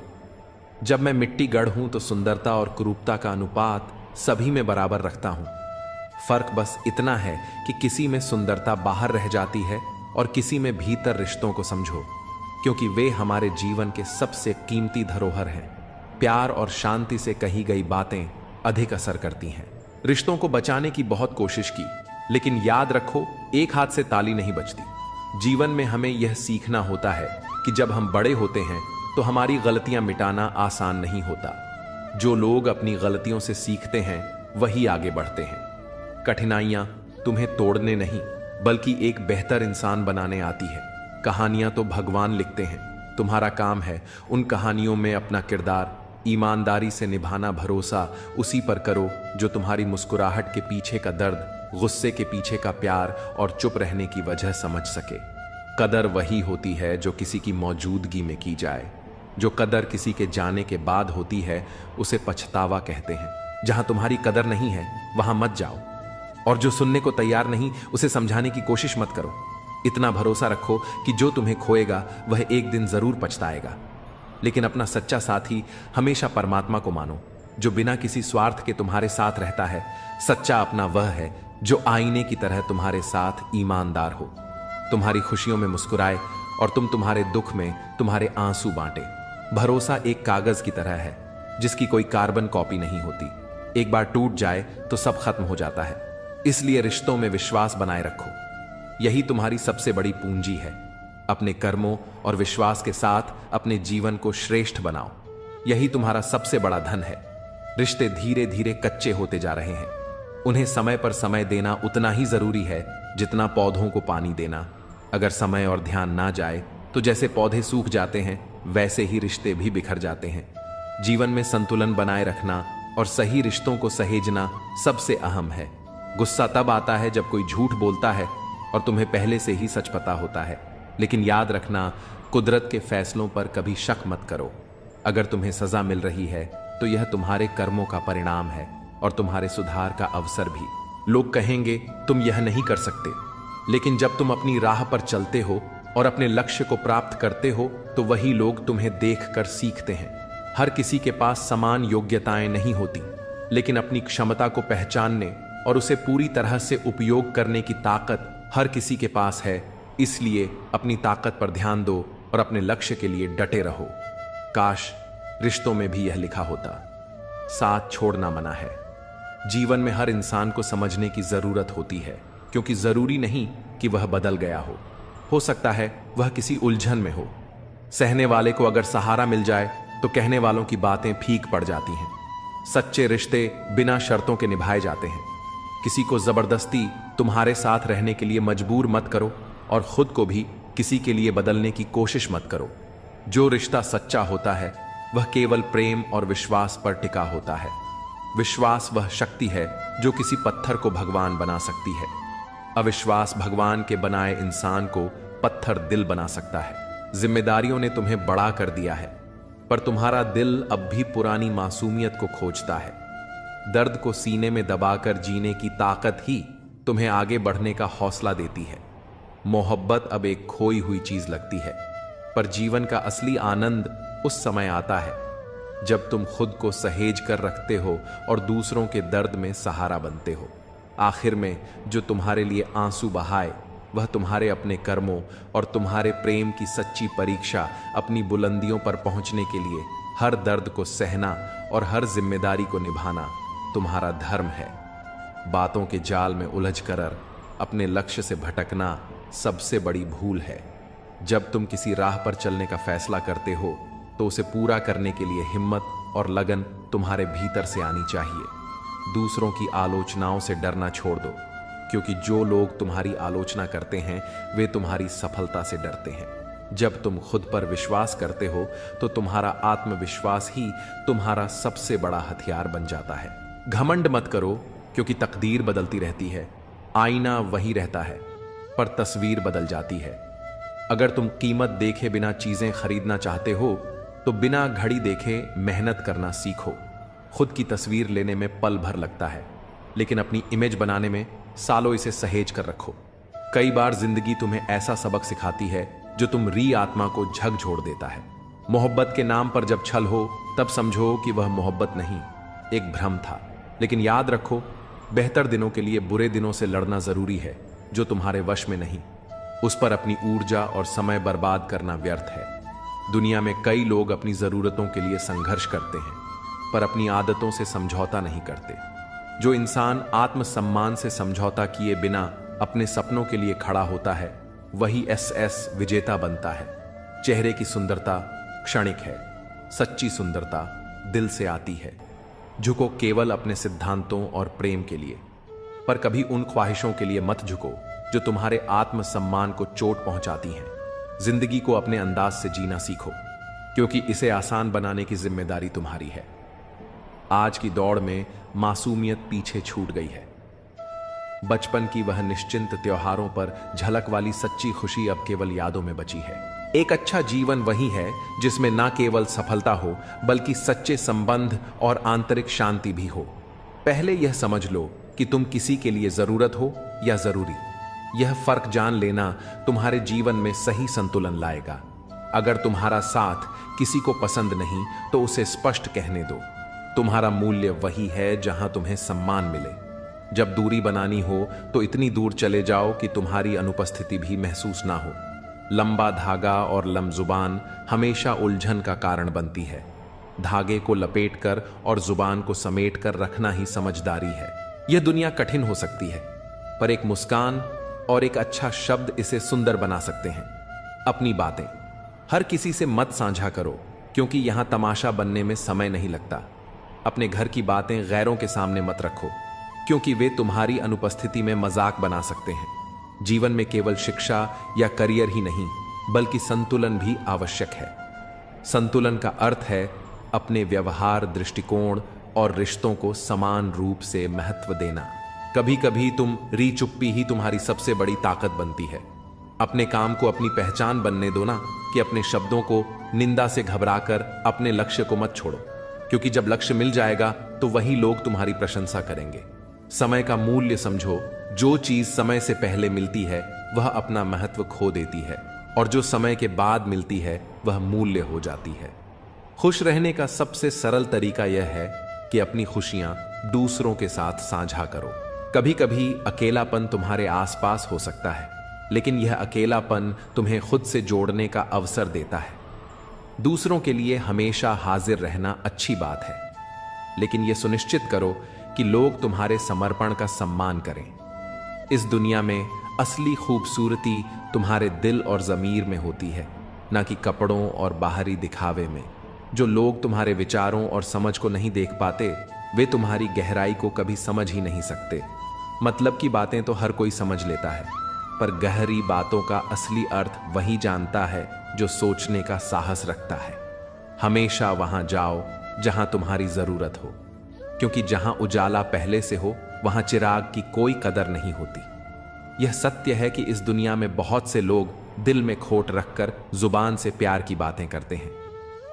जब मैं मिट्टी गढ़ हूं तो सुंदरता और कुरूपता का अनुपात सभी में बराबर रखता हूं। फर्क बस इतना है कि किसी में सुंदरता बाहर रह जाती है और किसी में भीतर। रिश्तों को समझो, क्योंकि वे हमारे जीवन के सबसे कीमती धरोहर हैं। प्यार और शांति से कही गई बातें अधिक असर करती हैं। रिश्तों को बचाने की बहुत कोशिश की, लेकिन याद रखो, एक हाथ से ताली नहीं बजती। जीवन में हमें यह सीखना होता है कि जब हम बड़े होते हैं तो हमारी गलतियां मिटाना आसान नहीं होता। जो लोग अपनी गलतियों से सीखते हैं वही आगे बढ़ते हैं। कठिनाइयां तुम्हें तोड़ने नहीं बल्कि एक बेहतर इंसान बनाने आती है। कहानियां तो भगवान लिखते हैं, तुम्हारा काम है उन कहानियों में अपना किरदार ईमानदारी से निभाना। भरोसा उसी पर करो जो तुम्हारी मुस्कुराहट के पीछे का दर्द, गुस्से के पीछे का प्यार और चुप रहने की वजह समझ सके। कदर वही होती है जो किसी की मौजूदगी में की जाए। जो कदर किसी के जाने के बाद होती है उसे पछतावा कहते हैं। जहां तुम्हारी कदर नहीं है वहां मत जाओ, और जो सुनने को तैयार नहीं उसे समझाने की कोशिश मत करो। इतना भरोसा रखो कि जो तुम्हें खोएगा वह एक दिन जरूर पछताएगा। लेकिन अपना सच्चा साथी हमेशा परमात्मा को मानो, जो बिना किसी स्वार्थ के तुम्हारे साथ रहता है। सच्चा अपना वह है जो आईने की तरह तुम्हारे साथ ईमानदार हो, तुम्हारी खुशियों में मुस्कुराए और तुम्हारे दुख में तुम्हारे आंसू बांटे। भरोसा एक कागज की तरह है जिसकी कोई कार्बन कॉपी नहीं होती। एक बार टूट जाए तो सब खत्म हो जाता है। इसलिए रिश्तों में विश्वास बनाए रखो, यही तुम्हारी सबसे बड़ी पूंजी है। अपने कर्मों और विश्वास के साथ अपने जीवन को श्रेष्ठ बनाओ, यही तुम्हारा सबसे बड़ा धन है। रिश्ते धीरे धीरे कच्चे होते जा रहे हैं, उन्हें समय पर समय देना उतना ही जरूरी है जितना पौधों को पानी देना। अगर समय और ध्यान ना जाए तो जैसे पौधे सूख जाते हैं वैसे ही रिश्ते भी बिखर जाते हैं। जीवन में संतुलन बनाए रखना और सही रिश्तों को सहेजना सबसे अहम है। गुस्सा तब आता है जब कोई झूठ बोलता है और तुम्हें पहले से ही सच पता होता है। लेकिन याद रखना, कुदरत के फैसलों पर कभी शक मत करो। अगर तुम्हें सजा मिल रही है तो यह तुम्हारे कर्मों का परिणाम है और तुम्हारे सुधार का अवसर भी। लोग कहेंगे तुम यह नहीं कर सकते, लेकिन जब तुम अपनी राह पर चलते हो और अपने लक्ष्य को प्राप्त करते हो तो वही लोग तुम्हें देखकर सीखते हैं। हर किसी के पास समान योग्यताएं नहीं होती, लेकिन अपनी क्षमता को पहचानने और उसे पूरी तरह से उपयोग करने की ताकत हर किसी के पास है। इसलिए अपनी ताकत पर ध्यान दो और अपने लक्ष्य के लिए डटे रहो। काश रिश्तों में भी यह लिखा होता, साथ छोड़ना मना है। जीवन में हर इंसान को समझने की जरूरत होती है, क्योंकि जरूरी नहीं कि वह बदल गया हो सकता है वह किसी उलझन में हो। सहने वाले को अगर सहारा मिल जाए तो कहने वालों की बातें फीक पड़ जाती हैं। सच्चे रिश्ते बिना शर्तों के निभाए जाते हैं। किसी को जबरदस्ती तुम्हारे साथ रहने के लिए मजबूर मत करो और खुद को भी किसी के लिए बदलने की कोशिश मत करो। जो रिश्ता सच्चा होता है वह केवल प्रेम और विश्वास पर टिका होता है। विश्वास वह शक्ति है जो किसी पत्थर को भगवान बना सकती है। अविश्वास भगवान के बनाए इंसान को पत्थर दिल बना सकता है। जिम्मेदारियों ने तुम्हें बड़ा कर दिया है, पर तुम्हारा दिल अब भी पुरानी मासूमियत को खोजता है। दर्द को सीने में दबाकर जीने की ताकत ही तुम्हें आगे बढ़ने का हौसला देती है। मोहब्बत अब एक खोई हुई चीज लगती है, पर जीवन का असली आनंद उस समय आता है जब तुम खुद को सहेज कर रखते हो और दूसरों के दर्द में सहारा बनते हो। आखिर में जो तुम्हारे लिए आंसू बहाए वह तुम्हारे अपने कर्मों और तुम्हारे प्रेम की सच्ची परीक्षा। अपनी बुलंदियों पर पहुंचने के लिए हर दर्द को सहना और हर जिम्मेदारी को निभाना तुम्हारा धर्म है। बातों के जाल में उलझकर अपने लक्ष्य से भटकना सबसे बड़ी भूल है। जब तुम किसी राह पर चलने का फैसला करते हो तो उसे पूरा करने के लिए हिम्मत और लगन तुम्हारे भीतर से आनी चाहिए। दूसरों की आलोचनाओं से डरना छोड़ दो, क्योंकि जो लोग तुम्हारी आलोचना करते हैं वे तुम्हारी सफलता से डरते हैं। जब तुम खुद पर विश्वास करते हो तो तुम्हारा आत्मविश्वास ही तुम्हारा सबसे बड़ा हथियार बन जाता है। घमंड मत करो, क्योंकि तकदीर बदलती रहती है। आईना वही रहता है, पर तस्वीर बदल जाती है। अगर तुम कीमत देखे बिना चीजें खरीदना चाहते हो तो बिना घड़ी देखे मेहनत करना सीखो। खुद की तस्वीर लेने में पल भर लगता है, लेकिन अपनी इमेज बनाने में सालों इसे सहेज कर रखो। कई बार जिंदगी तुम्हें ऐसा सबक सिखाती है जो तुम री आत्मा को झकझोर देता है। मोहब्बत के नाम पर जब छल हो तब समझो कि वह मोहब्बत नहीं, एक भ्रम था। लेकिन याद रखो, बेहतर दिनों के लिए बुरे दिनों से लड़ना जरूरी है, जो तुम्हारे वश में नहीं। उस पर अपनी ऊर्जा और समय बर्बाद करना व्यर्थ है। दुनिया में कई लोग अपनी जरूरतों के लिए संघर्ष करते हैं, पर अपनी आदतों से समझौता नहीं करते। जो इंसान आत्मसम्मान से समझौता किए बिना अपने सपनों के लिए खड़ा होता है, वही एसएस विजेता बनता है। चेहरे की सुंदरता क्षणिक है, सच्ची सुंदरता दिल से आती है। झुको केवल अपने सिद्धांतों और प्रेम के लिए, पर कभी उन ख्वाहिशों के लिए मत झुको जो तुम्हारे आत्मसम्मान को चोट पहुंचाती हैं। जिंदगी को अपने अंदाज से जीना सीखो, क्योंकि इसे आसान बनाने की जिम्मेदारी तुम्हारी है। आज की दौड़ में मासूमियत पीछे छूट गई है। बचपन की वह निश्चिंत त्योहारों पर झलक वाली सच्ची खुशी अब केवल यादों में बची है। एक अच्छा जीवन वही है जिसमें ना केवल सफलता हो, बल्कि सच्चे संबंध और आंतरिक शांति भी हो। पहले यह समझ लो कि तुम किसी के लिए जरूरत हो या जरूरी। यह फर्क जान लेना तुम्हारे जीवन में सही संतुलन लाएगा। अगर तुम्हारा साथ किसी को पसंद नहीं तो उसे स्पष्ट कहने दो। तुम्हारा मूल्य वही है जहां तुम्हें सम्मान मिले। जब दूरी बनानी हो तो इतनी दूर चले जाओ कि तुम्हारी अनुपस्थिति भी महसूस ना हो। लंबा धागा और लमजुबान हमेशा उलझन का कारण बनती है। धागे को लपेटकर और जुबान को समेटकर रखना ही समझदारी है। यह दुनिया कठिन हो सकती है, पर एक मुस्कान और एक अच्छा शब्द इसे सुंदर बना सकते हैं। अपनी बातें हर किसी से मत साझा करो, क्योंकि यहां तमाशा बनने में समय नहीं लगता। अपने घर की बातें गैरों के सामने मत रखो, क्योंकि वे तुम्हारी अनुपस्थिति में मजाक बना सकते हैं। जीवन में केवल शिक्षा या करियर ही नहीं, बल्कि संतुलन भी आवश्यक है। संतुलन का अर्थ है अपने व्यवहार, दृष्टिकोण और रिश्तों को समान रूप से महत्व देना। कभी कभी तुम री चुप्पी ही तुम्हारी सबसे बड़ी ताकत बनती है। अपने काम को अपनी पहचान बनने दो ना, कि अपने शब्दों को निंदा से घबराकर अपने लक्ष्य को मत छोड़ो, क्योंकि जब लक्ष्य मिल जाएगा तो वही लोग तुम्हारी प्रशंसा करेंगे। समय का मूल्य समझो। जो चीज समय से पहले मिलती है वह अपना महत्व खो देती है, और जो समय के बाद मिलती है वह मूल्य हो जाती है। खुश रहने का सबसे सरल तरीका यह है कि अपनी खुशियां दूसरों के साथ साझा करो। कभी कभी अकेलापन तुम्हारे आसपास हो सकता है, लेकिन यह अकेलापन तुम्हें खुद से जोड़ने का अवसर देता है। दूसरों के लिए हमेशा हाजिर रहना अच्छी बात है, लेकिन यह सुनिश्चित करो कि लोग तुम्हारे समर्पण का सम्मान करें। इस दुनिया में असली खूबसूरती तुम्हारे दिल और ज़मीर में होती है, ना कि कपड़ों और बाहरी दिखावे में। जो लोग तुम्हारे विचारों और समझ को नहीं देख पाते, वे तुम्हारी गहराई को कभी समझ ही नहीं सकते। मतलब की बातें तो हर कोई समझ लेता है, पर गहरी बातों का असली अर्थ वही जानता है जो सोचने का साहस रखता है। हमेशा वहां जाओ जहां तुम्हारी जरूरत हो, क्योंकि जहां उजाला पहले से हो वहां चिराग की कोई कदर नहीं होती। यह सत्य है कि इस दुनिया में बहुत से लोग दिल में खोट रखकर जुबान से प्यार की बातें करते हैं,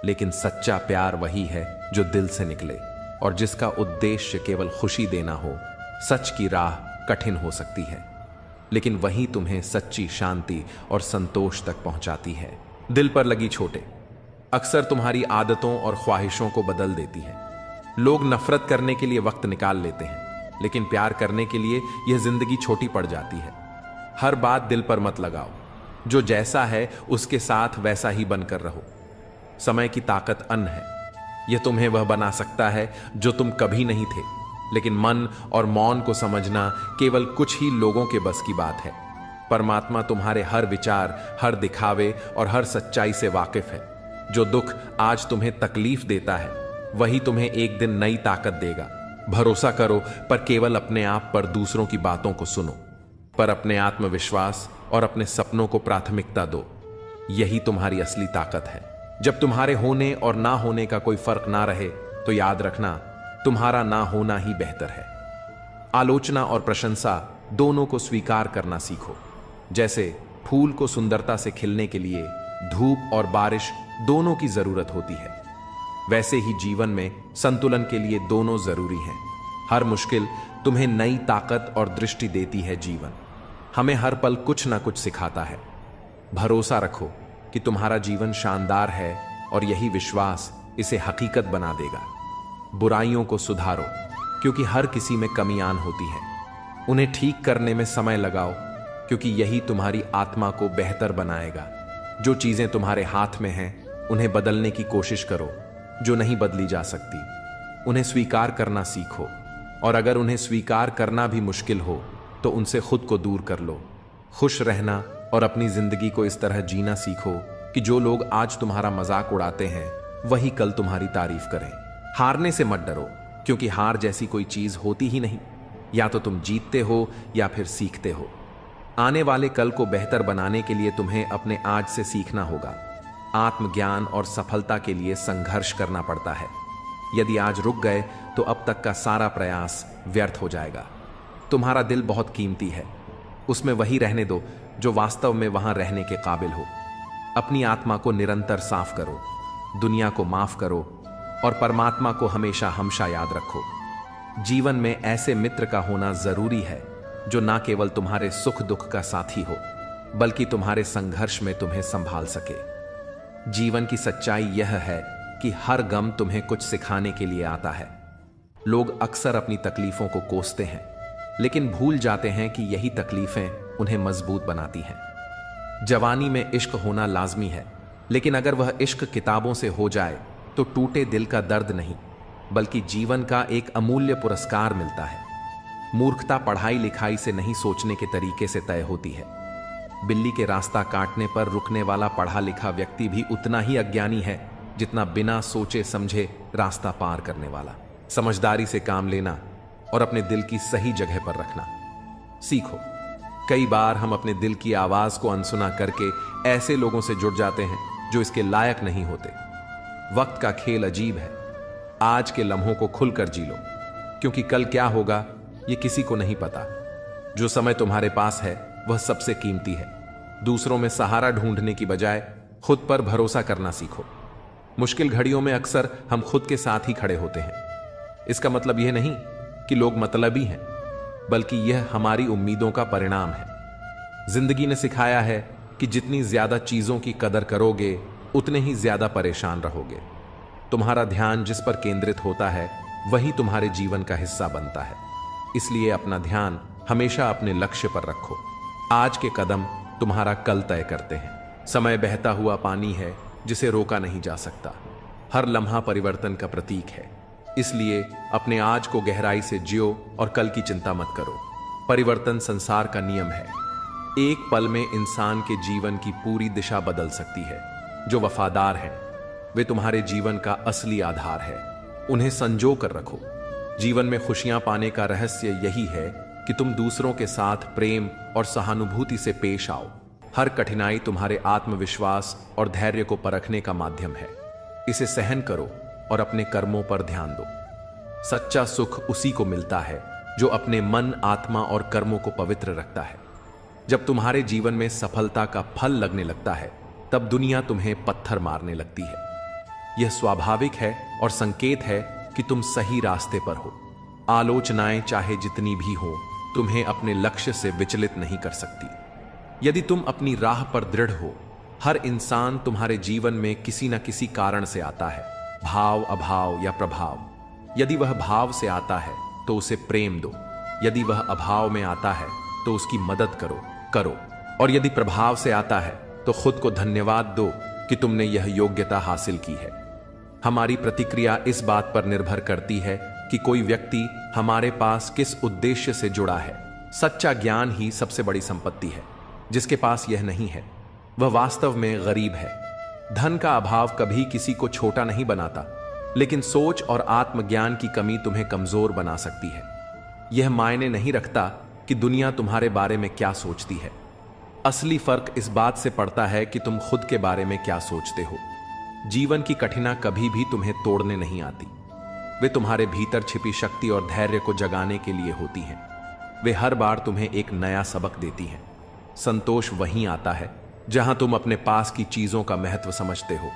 लेकिन सच्चा प्यार वही है जो दिल से निकले और जिसका उद्देश्य केवल खुशी देना हो। सच की राह कठिन हो सकती है, लेकिन वही तुम्हें सच्ची शांति और संतोष तक पहुंचाती है। दिल पर लगी चोटें अक्सर तुम्हारी आदतों और ख्वाहिशों को बदल देती है। लोग नफरत करने के लिए वक्त निकाल लेते हैं, लेकिन प्यार करने के लिए यह जिंदगी छोटी पड़ जाती है। हर बात दिल पर मत लगाओ। जो जैसा है उसके साथ वैसा ही बनकर रहो। समय की ताकत अन्न है। यह तुम्हें वह बना सकता है जो तुम कभी नहीं थे, लेकिन मन और मौन को समझना केवल कुछ ही लोगों के बस की बात है। परमात्मा तुम्हारे हर विचार, हर दिखावे और हर सच्चाई से वाकिफ है। जो दुख आज तुम्हें तकलीफ देता है, वही तुम्हें एक दिन नई ताकत देगा। भरोसा करो, पर केवल अपने आप पर, दूसरों की बातों को सुनो, पर अपने आत्मविश्वास और अपने सपनों को प्राथमिकता दो। यही तुम्हारी असली ताकत है। जब तुम्हारे होने और ना होने का कोई फर्क ना रहे, तो याद रखना, तुम्हारा ना होना ही बेहतर है। आलोचना और प्रशंसा दोनों को स्वीकार करना सीखो। जैसे फूल को सुंदरता से खिलने के लिए धूप और बारिश दोनों की जरूरत होती है, वैसे ही जीवन में संतुलन के लिए दोनों जरूरी हैं। हर मुश्किल तुम्हें नई ताकत और दृष्टि देती है। जीवन हमें हर पल कुछ ना कुछ सिखाता है। भरोसा रखो कि तुम्हारा जीवन शानदार है और यही विश्वास इसे हकीकत बना देगा। बुराइयों को सुधारो, क्योंकि हर किसी में कमियां होती है। उन्हें ठीक करने में समय लगाओ, क्योंकि यही तुम्हारी आत्मा को बेहतर बनाएगा। जो चीजें तुम्हारे हाथ में हैं, उन्हें बदलने की कोशिश करो। जो नहीं बदली जा सकती, उन्हें स्वीकार करना सीखो, और अगर उन्हें स्वीकार करना भी मुश्किल हो तो उनसे खुद को दूर कर लो। खुश रहना और अपनी जिंदगी को इस तरह जीना सीखो कि जो लोग आज तुम्हारा मजाक उड़ाते हैं, वही कल तुम्हारी तारीफ करें। हारने से मत डरो, क्योंकि हार जैसी कोई चीज होती ही नहीं। या तो तुम जीतते हो या फिर सीखते हो। आने वाले कल को बेहतर बनाने के लिए तुम्हें अपने आज से सीखना होगा। आत्मज्ञान और सफलता के लिए संघर्ष करना पड़ता है। यदि आज रुक गए तो अब तक का सारा प्रयास व्यर्थ हो जाएगा। तुम्हारा दिल बहुत कीमती है, उसमें वही रहने दो जो वास्तव में वहां रहने के काबिल हो। अपनी आत्मा को निरंतर साफ करो, दुनिया को माफ करो और परमात्मा को हमेशा हमेशा याद रखो। जीवन में ऐसे मित्र का होना जरूरी है जो ना केवल तुम्हारे सुख दुख का साथी हो, बल्कि तुम्हारे संघर्ष में तुम्हें संभाल सके। जीवन की सच्चाई यह है कि हर गम तुम्हें कुछ सिखाने के लिए आता है। लोग अक्सर अपनी तकलीफों को कोसते हैं, लेकिन भूल जाते हैं कि यही तकलीफें उन्हें मजबूत बनाती हैं। जवानी में इश्क होना लाजमी है, लेकिन अगर वह इश्क किताबों से हो जाए तो टूटे दिल का दर्द नहीं, बल्कि जीवन का एक अमूल्य पुरस्कार मिलता है। मूर्खता पढ़ाई लिखाई से नहीं, सोचने के तरीके से तय होती है। बिल्ली के रास्ता काटने पर रुकने वाला पढ़ा लिखा व्यक्ति भी उतना ही अज्ञानी है जितना बिना सोचे समझे रास्ता पार करने वाला। समझदारी से काम लेना और अपने दिल की सही जगह पर रखना सीखो। कई बार हम अपने दिल की आवाज को अनसुना करके ऐसे लोगों से जुड़ जाते हैं जो इसके लायक नहीं होते। वक्त का खेल अजीब है। आज के लम्हों को खुलकर जी लो, क्योंकि कल क्या होगा ये किसी को नहीं पता। जो समय तुम्हारे पास है वह सबसे कीमती है। दूसरों में सहारा ढूंढने की बजाय खुद पर भरोसा करना सीखो। मुश्किल घड़ियों में अक्सर हम खुद के साथ ही खड़े होते हैं। इसका मतलब यह नहीं कि लोग मतलबी हैं, बल्कि यह हमारी उम्मीदों का परिणाम है। जिंदगी ने सिखाया है कि जितनी ज्यादा चीजों की कदर करोगे, उतने ही ज्यादा परेशान रहोगे। तुम्हारा ध्यान जिस पर केंद्रित होता है, वही तुम्हारे जीवन का हिस्सा बनता है। इसलिए अपना ध्यान हमेशा अपने लक्ष्य पर रखो। आज के कदम तुम्हारा कल तय करते हैं। समय बहता हुआ पानी है जिसे रोका नहीं जा सकता। हर लम्हा परिवर्तन का प्रतीक है। इसलिए अपने आज को गहराई से जियो और कल की चिंता मत करो। परिवर्तन संसार का नियम है। एक पल में इंसान के जीवन की पूरी दिशा बदल सकती है। जो वफादार हैं, वे तुम्हारे जीवन का असली आधार है। उन्हें संजो कर रखो। जीवन में खुशियां पाने का रहस्य यही है कि तुम दूसरों के साथ प्रेम और सहानुभूति से पेश आओ। हर कठिनाई तुम्हारे आत्मविश्वास और धैर्य को परखने का माध्यम है। इसे सहन करो और अपने कर्मों पर ध्यान दो। सच्चा सुख उसी को मिलता है जो अपने मन, आत्मा और कर्मों को पवित्र रखता है। जब तुम्हारे जीवन में सफलता का फल लगने लगता है, तब दुनिया तुम्हें पत्थर मारने लगती है। यह स्वाभाविक है और संकेत है कि तुम सही रास्ते पर हो। आलोचनाएं चाहे जितनी भी हो, तुम्हें अपने लक्ष्य से विचलित नहीं कर सकती। यदि तुम अपनी राह पर दृढ़ हो, हर इंसान तुम्हारे जीवन में किसी न किसी कारण से आता है, भाव, अभाव या प्रभाव। यदि वह भाव से आता है तो उसे प्रेम दो। यदि वह अभाव में आता है तो उसकी मदद करो। और यदि प्रभाव से आता है तो खुद को धन्यवाद दो कि तुमने यह योग्यता हासिल की है। हमारी प्रतिक्रिया इस बात पर निर्भर करती है कि कोई व्यक्ति हमारे पास किस उद्देश्य से जुड़ा है। सच्चा ज्ञान ही सबसे बड़ी संपत्ति है। जिसके पास यह नहीं है वह वास्तव में गरीब है। धन का अभाव कभी किसी को छोटा नहीं बनाता, लेकिन सोच और आत्मज्ञान की कमी तुम्हें कमजोर बना सकती है। यह मायने नहीं रखता कि दुनिया तुम्हारे बारे में क्या सोचती है। असली फर्क इस बात से पड़ता है कि तुम खुद के बारे में क्या सोचते हो। जीवन की कठिनाई कभी भी तुम्हें तोड़ने नहीं आती। वे तुम्हारे भीतर छिपी शक्ति और धैर्य को जगाने के लिए होती हैं। वे हर बार तुम्हें एक नया सबक देती हैं। संतोष वहीं आता है जहां तुम अपने पास की चीजों का महत्व समझते हो।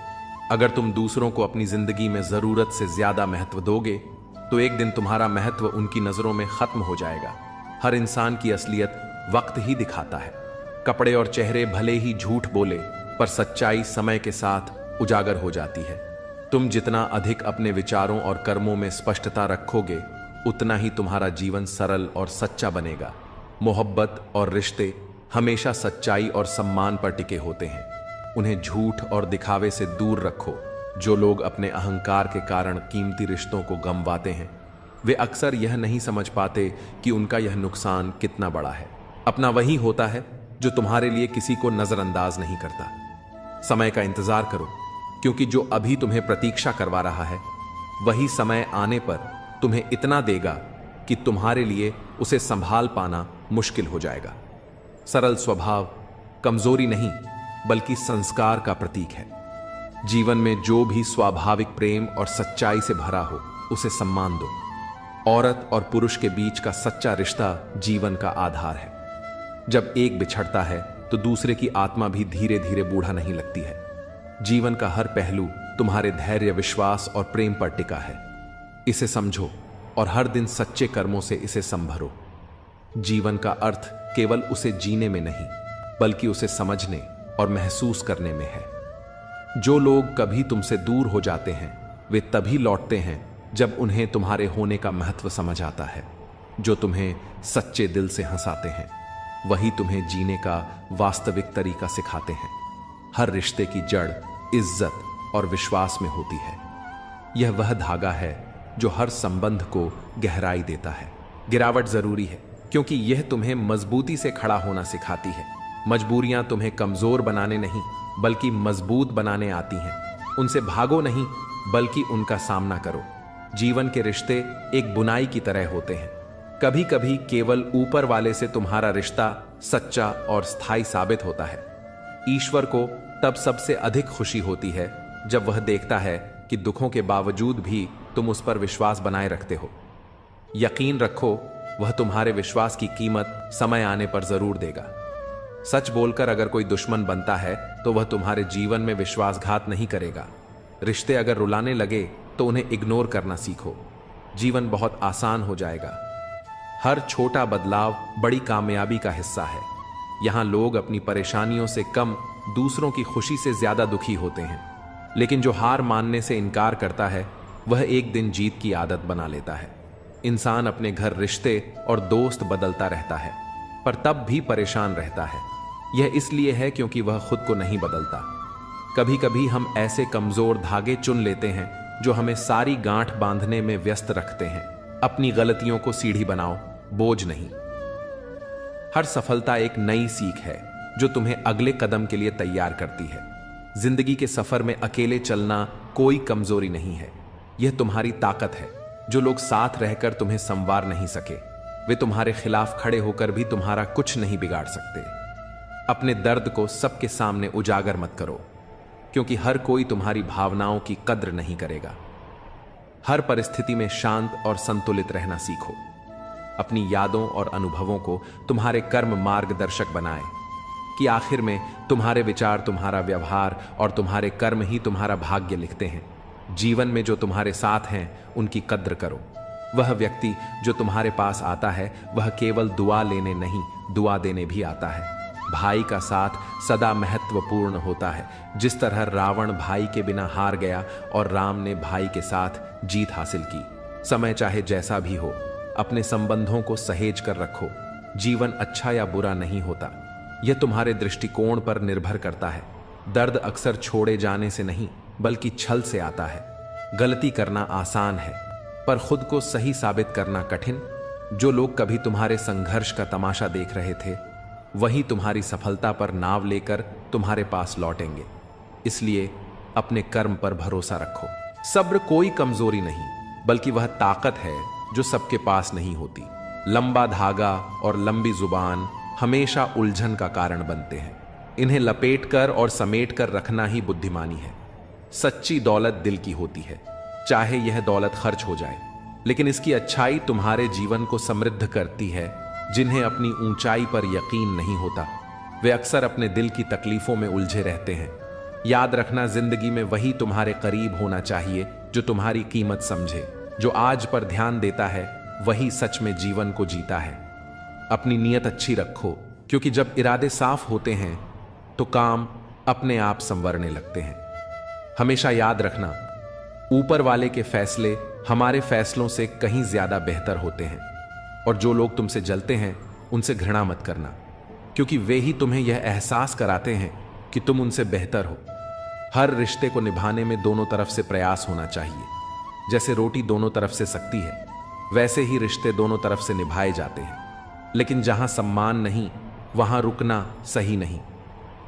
अगर तुम दूसरों को अपनी जिंदगी में जरूरत से ज्यादा महत्व दोगे तो एक दिन तुम्हारा महत्व उनकी नजरों में खत्म हो जाएगा। हर इंसान की असलियत वक्त ही दिखाता है। कपड़े और चेहरे भले ही झूठ बोले, पर सच्चाई समय के साथ उजागर हो जाती है। तुम जितना अधिक अपने विचारों और कर्मों में स्पष्टता रखोगे, उतना ही तुम्हारा जीवन सरल और सच्चा बनेगा। मोहब्बत और रिश्ते हमेशा सच्चाई और सम्मान पर टिके होते हैं। उन्हें झूठ और दिखावे से दूर रखो। जो लोग अपने अहंकार के कारण कीमती रिश्तों को गंवाते हैं, वे अक्सर यह नहीं समझ पाते कि उनका यह नुकसान कितना बड़ा है। अपना वही होता है जो तुम्हारे लिए किसी को नजरअंदाज नहीं करता। समय का इंतजार करो, क्योंकि जो अभी तुम्हें प्रतीक्षा करवा रहा है वही समय आने पर तुम्हें इतना देगा कि तुम्हारे लिए उसे संभाल पाना मुश्किल हो जाएगा। सरल स्वभाव कमजोरी नहीं बल्कि संस्कार का प्रतीक है। जीवन में जो भी स्वाभाविक प्रेम और सच्चाई से भरा हो उसे सम्मान दो। औरत और पुरुष के बीच का सच्चा रिश्ता जीवन का आधार है। जब एक बिछड़ता है तो दूसरे की आत्मा भी धीरे धीरे बूढ़ा नहीं लगती है। जीवन का हर पहलू तुम्हारे धैर्य, विश्वास और प्रेम पर टिका है। इसे समझो और हर दिन सच्चे कर्मों से इसे संभरो। जीवन का अर्थ केवल उसे जीने में नहीं बल्कि उसे समझने और महसूस करने में है। जो लोग कभी तुमसे दूर हो जाते हैं वे तभी लौटते हैं जब उन्हें तुम्हारे होने का महत्व समझ आता है। जो तुम्हें सच्चे दिल से हंसाते हैं वही तुम्हें जीने का वास्तविक तरीका सिखाते हैं। हर रिश्ते की जड़ इज्जत और विश्वास में होती है। यह वह धागा है जो हर संबंध को गहराई देता है। गिरावट जरूरी है क्योंकि यह तुम्हें मजबूती से खड़ा होना सिखाती है। मजबूरियां तुम्हें कमजोर बनाने नहीं बल्कि मजबूत बनाने आती हैं। उनसे भागो नहीं बल्कि उनका सामना करो। जीवन के रिश्ते एक बुनाई की तरह होते हैं। कभी कभी केवल ऊपर वाले से तुम्हारा रिश्ता सच्चा और स्थायी साबित होता है। ईश्वर को तब सबसे अधिक खुशी होती है जब वह देखता है कि दुखों के बावजूद भी तुम उस पर विश्वास बनाए रखते हो। यकीन रखो, वह तुम्हारे विश्वास की कीमत समय आने पर जरूर देगा। सच बोलकर अगर कोई दुश्मन बनता है तो वह तुम्हारे जीवन में विश्वासघात नहीं करेगा। रिश्ते अगर रुलाने लगे तो उन्हें इग्नोर करना सीखो। जीवन बहुत आसान हो जाएगा। हर छोटा बदलाव बड़ी कामयाबी का हिस्सा है। यहां लोग अपनी परेशानियों से कम दूसरों की खुशी से ज्यादा दुखी होते हैं, लेकिन जो हार मानने से इनकार करता है वह एक दिन जीत की आदत बना लेता है। इंसान अपने घर, रिश्ते और दोस्त बदलता रहता है पर तब भी परेशान रहता है। यह इसलिए है क्योंकि वह खुद को नहीं बदलता। कभी कभी हम ऐसे कमजोर धागे चुन लेते हैं जो हमें सारी गांठ बांधने में व्यस्त रखते हैं। अपनी गलतियों को सीढ़ी बनाओ, बोझ नहीं। हर सफलता एक नई सीख है जो तुम्हें अगले कदम के लिए तैयार करती है। जिंदगी के सफर में अकेले चलना कोई कमजोरी नहीं है, यह तुम्हारी ताकत है। जो लोग साथ रहकर तुम्हें संवार नहीं सके, वे तुम्हारे खिलाफ खड़े होकर भी तुम्हारा कुछ नहीं बिगाड़ सकते। अपने दर्द को सबके सामने उजागर मत करो, क्योंकि हर कोई तुम्हारी भावनाओं की कद्र नहीं करेगा। हर परिस्थिति में शांत और संतुलित रहना सीखो। अपनी यादों और अनुभवों को तुम्हारे कर्म मार्गदर्शक बनाएं कि आखिर में तुम्हारे विचार, तुम्हारा व्यवहार और तुम्हारे कर्म ही तुम्हारा भाग्य लिखते हैं। जीवन में जो तुम्हारे साथ हैं उनकी कद्र करो। वह व्यक्ति जो तुम्हारे पास आता है वह केवल दुआ लेने नहीं, दुआ देने भी आता है। भाई का साथ सदा महत्वपूर्ण होता है। जिस तरह रावण भाई के बिना हार गया और राम ने भाई के साथ जीत हासिल की। समय चाहे जैसा भी हो, अपने संबंधों को सहेज कर रखो। जीवन अच्छा या बुरा नहीं होता, यह तुम्हारे दृष्टिकोण पर निर्भर करता है। दर्द अक्सर छोड़े जाने से नहीं बल्कि छल से आता है। गलती करना आसान है, पर खुद को सही साबित करना कठिन। जो लोग कभी तुम्हारे संघर्ष का तमाशा देख रहे थे, वही तुम्हारी सफलता पर नाव लेकर तुम्हारे पास लौटेंगे। इसलिए अपने कर्म पर भरोसा रखो। सब्र कोई कमजोरी नहीं, बल्कि वह ताकत है जो सबके पास नहीं होती। लंबा धागा और लंबी जुबान हमेशा उलझन का कारण बनते हैं। इन्हें लपेटकर और समेटकर रखना ही बुद्धिमानी है। सच्ची दौलत दिल की होती है, चाहे यह दौलत खर्च हो जाए, लेकिन इसकी अच्छाई तुम्हारे जीवन को समृद्ध करती है। जिन्हें अपनी ऊंचाई पर यकीन नहीं होता, वे अक्सर अपने दिल की तकलीफों में उलझे रहते हैं। याद रखना, जिंदगी में वही तुम्हारे करीब होना चाहिए जो तुम्हारी कीमत समझे। जो आज पर ध्यान देता है, वही सच में जीवन को जीता है। अपनी नीयत अच्छी रखो, क्योंकि जब इरादे साफ होते हैं तो काम अपने आप संवरने लगते हैं। हमेशा याद रखना, ऊपर वाले के फैसले हमारे फैसलों से कहीं ज्यादा बेहतर होते हैं। और जो लोग तुमसे जलते हैं, उनसे घृणा मत करना, क्योंकि वे ही तुम्हें यह एहसास कराते हैं कि तुम उनसे बेहतर हो। हर रिश्ते को निभाने में दोनों तरफ से प्रयास होना चाहिए। जैसे रोटी दोनों तरफ से सकती है, वैसे ही रिश्ते दोनों तरफ से निभाए जाते हैं। लेकिन जहां सम्मान नहीं, वहां रुकना सही नहीं।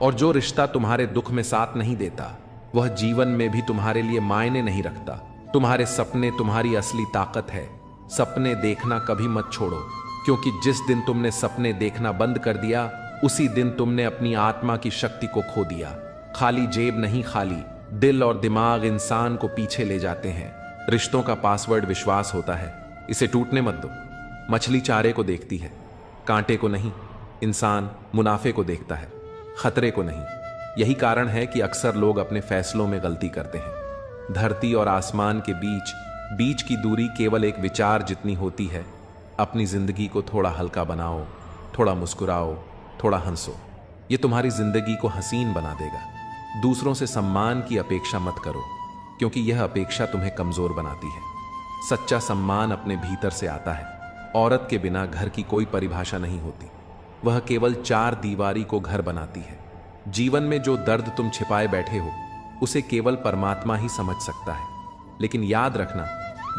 और जो रिश्ता तुम्हारे दुख में साथ नहीं देता, वह जीवन में भी तुम्हारे लिए मायने नहीं रखता। तुम्हारे सपने तुम्हारी असली ताकत है। सपने देखना कभी मत छोड़ो, क्योंकि जिस दिन तुमने सपने देखना बंद कर दिया, उसी दिन तुमने अपनी आत्मा की शक्ति को खो दिया। खाली जेब नहीं, खाली दिल और दिमाग इंसान को पीछे ले जाते हैं। रिश्तों का पासवर्ड विश्वास होता है, इसे टूटने मत दो। मछली चारे को देखती है, कांटे को नहीं। इंसान मुनाफे को देखता है, खतरे को नहीं। यही कारण है कि अक्सर लोग अपने फैसलों में गलती करते हैं। धरती और आसमान के बीच की दूरी केवल एक विचार जितनी होती है। अपनी जिंदगी को थोड़ा हल्का बनाओ, थोड़ा मुस्कुराओ, थोड़ा हंसो। ये तुम्हारी जिंदगी को हसीन बना देगा। दूसरों से सम्मान की अपेक्षा मत करो, क्योंकि यह अपेक्षा तुम्हें कमजोर बनाती है। सच्चा सम्मान अपने भीतर से आता है। औरत के बिना घर की कोई परिभाषा नहीं होती, वह केवल चार दीवारी को घर बनाती है। जीवन में जो दर्द तुम छिपाए बैठे हो, उसे केवल परमात्मा ही समझ सकता है। लेकिन याद रखना,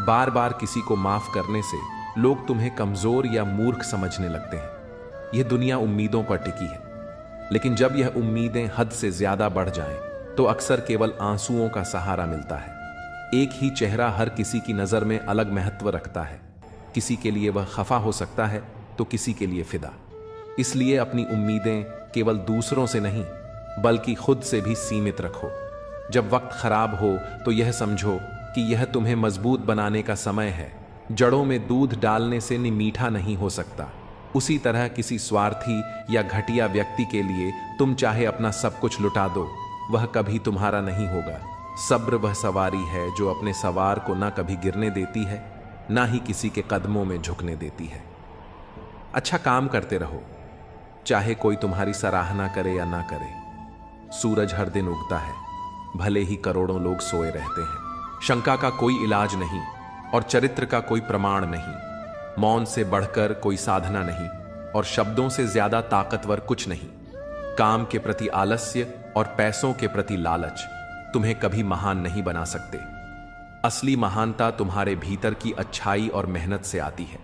बार बार किसी को माफ करने से लोग तुम्हें कमजोर या मूर्ख समझने लगते हैं। यह दुनिया उम्मीदों पर टिकी है, लेकिन जब यह उम्मीदें हद से ज्यादा बढ़ जाएं, तो अक्सर केवल आंसुओं का सहारा मिलता है। एक ही चेहरा हर किसी की नजर में अलग महत्व रखता है। किसी के लिए वह खफा हो सकता है, तो किसी के लिए फिदा। इसलिए अपनी उम्मीदें केवल दूसरों से नहीं, बल्कि खुद से भी सीमित रखो। जब वक्त खराब हो, तो यह समझो कि यह तुम्हें मजबूत बनाने का समय है। जड़ों में दूध डालने से मीठा नहीं हो सकता। उसी तरह किसी स्वार्थी या घटिया व्यक्ति के लिए तुम चाहे अपना सब कुछ लुटा दो, वह कभी तुम्हारा नहीं होगा। सब्र वह सवारी है जो अपने सवार को ना कभी गिरने देती है, ना ही किसी के कदमों में झुकने देती है। अच्छा काम करते रहो, चाहे कोई तुम्हारी सराहना करे या ना करे। सूरज हर दिन उगता है, भले ही करोड़ों लोग सोए रहते हैं। शंका का कोई इलाज नहीं और चरित्र का कोई प्रमाण नहीं। मौन से बढ़कर कोई साधना नहीं और शब्दों से ज्यादा ताकतवर कुछ नहीं। काम के प्रति आलस्य और पैसों के प्रति लालच तुम्हें कभी महान नहीं बना सकते। असली महानता तुम्हारे भीतर की अच्छाई और मेहनत से आती है।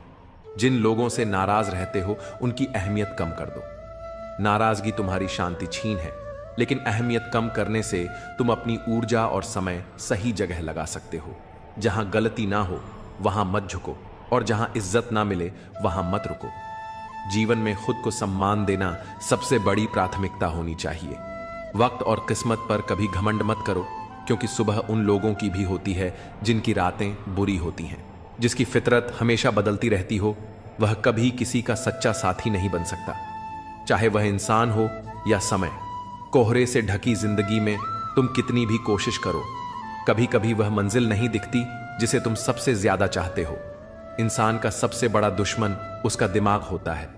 जिन लोगों से नाराज रहते हो, उनकी अहमियत कम कर दो। नाराजगी तुम्हारी शांति छीन है, लेकिन अहमियत कम करने से तुम अपनी ऊर्जा और समय सही जगह लगा सकते हो। जहां गलती ना हो, वहां मत झुको, और जहां इज्जत ना मिले, वहां मत रुको। जीवन में खुद को सम्मान देना सबसे बड़ी प्राथमिकता होनी चाहिए। वक्त और किस्मत पर कभी घमंड मत करो, क्योंकि सुबह उन लोगों की भी होती है जिनकी रातें बुरी होती हैं। जिसकी फितरत हमेशा बदलती रहती हो, वह कभी किसी का सच्चा साथी नहीं बन सकता, चाहे वह इंसान हो या समय। कोहरे से ढकी जिंदगी में तुम कितनी भी कोशिश करो, कभी कभी वह मंजिल नहीं दिखती जिसे तुम सबसे ज्यादा चाहते हो। इंसान का सबसे बड़ा दुश्मन उसका दिमाग होता है,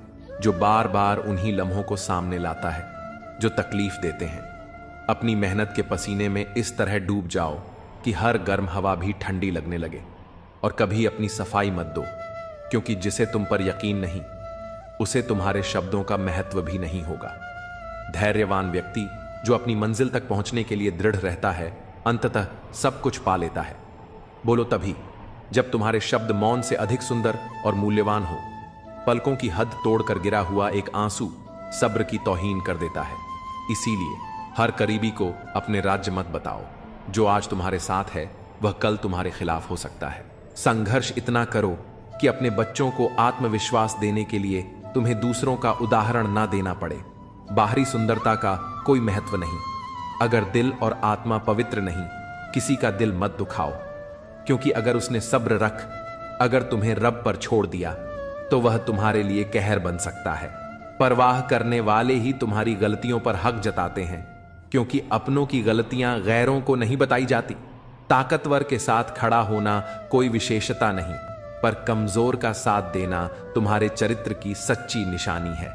जो बार बार उन्हीं लम्हों को सामने लाता है जो तकलीफ देते हैं। अपनी मेहनत के पसीने में इस तरह डूब जाओ कि हर गर्म हवा भी ठंडी लगने लगे। और कभी अपनी सफाई मत दो, क्योंकि जिसे तुम पर यकीन नहीं, उसे तुम्हारे शब्दों का महत्व भी नहीं होगा। धैर्यवान व्यक्ति जो अपनी मंजिल तक पहुंचने के लिए दृढ़ रहता है, अंततः सब कुछ पा लेता है। बोलो तभी जब तुम्हारे शब्द मौन से अधिक सुंदर और मूल्यवान हो। पलकों की हद तोड़कर गिरा हुआ एक आंसू सब्र की तौहीन कर देता है। इसीलिए हर करीबी को अपने राज्य मत बताओ। जो आज तुम्हारे साथ है वह कल तुम्हारे खिलाफ हो सकता है। संघर्ष इतना करो कि अपने बच्चों को आत्मविश्वास देने के लिए तुम्हें दूसरों का उदाहरण ना देना पड़े। बाहरी सुंदरता का कोई महत्व नहीं। अगर दिल और आत्मा पवित्र नहीं, किसी का दिल मत दुखाओ, क्योंकि अगर उसने सब्र रख अगर तुम्हें रब पर छोड़ दिया तो वह तुम्हारे लिए कहर बन सकता है। परवाह करने वाले ही तुम्हारी गलतियों पर हक जताते हैं, क्योंकि अपनों की गलतियां गैरों को नहीं बताई जाती। ताकतवर के साथ खड़ा होना कोई विशेषता नहीं, पर कमजोर का साथ देना तुम्हारे चरित्र की सच्ची निशानी है।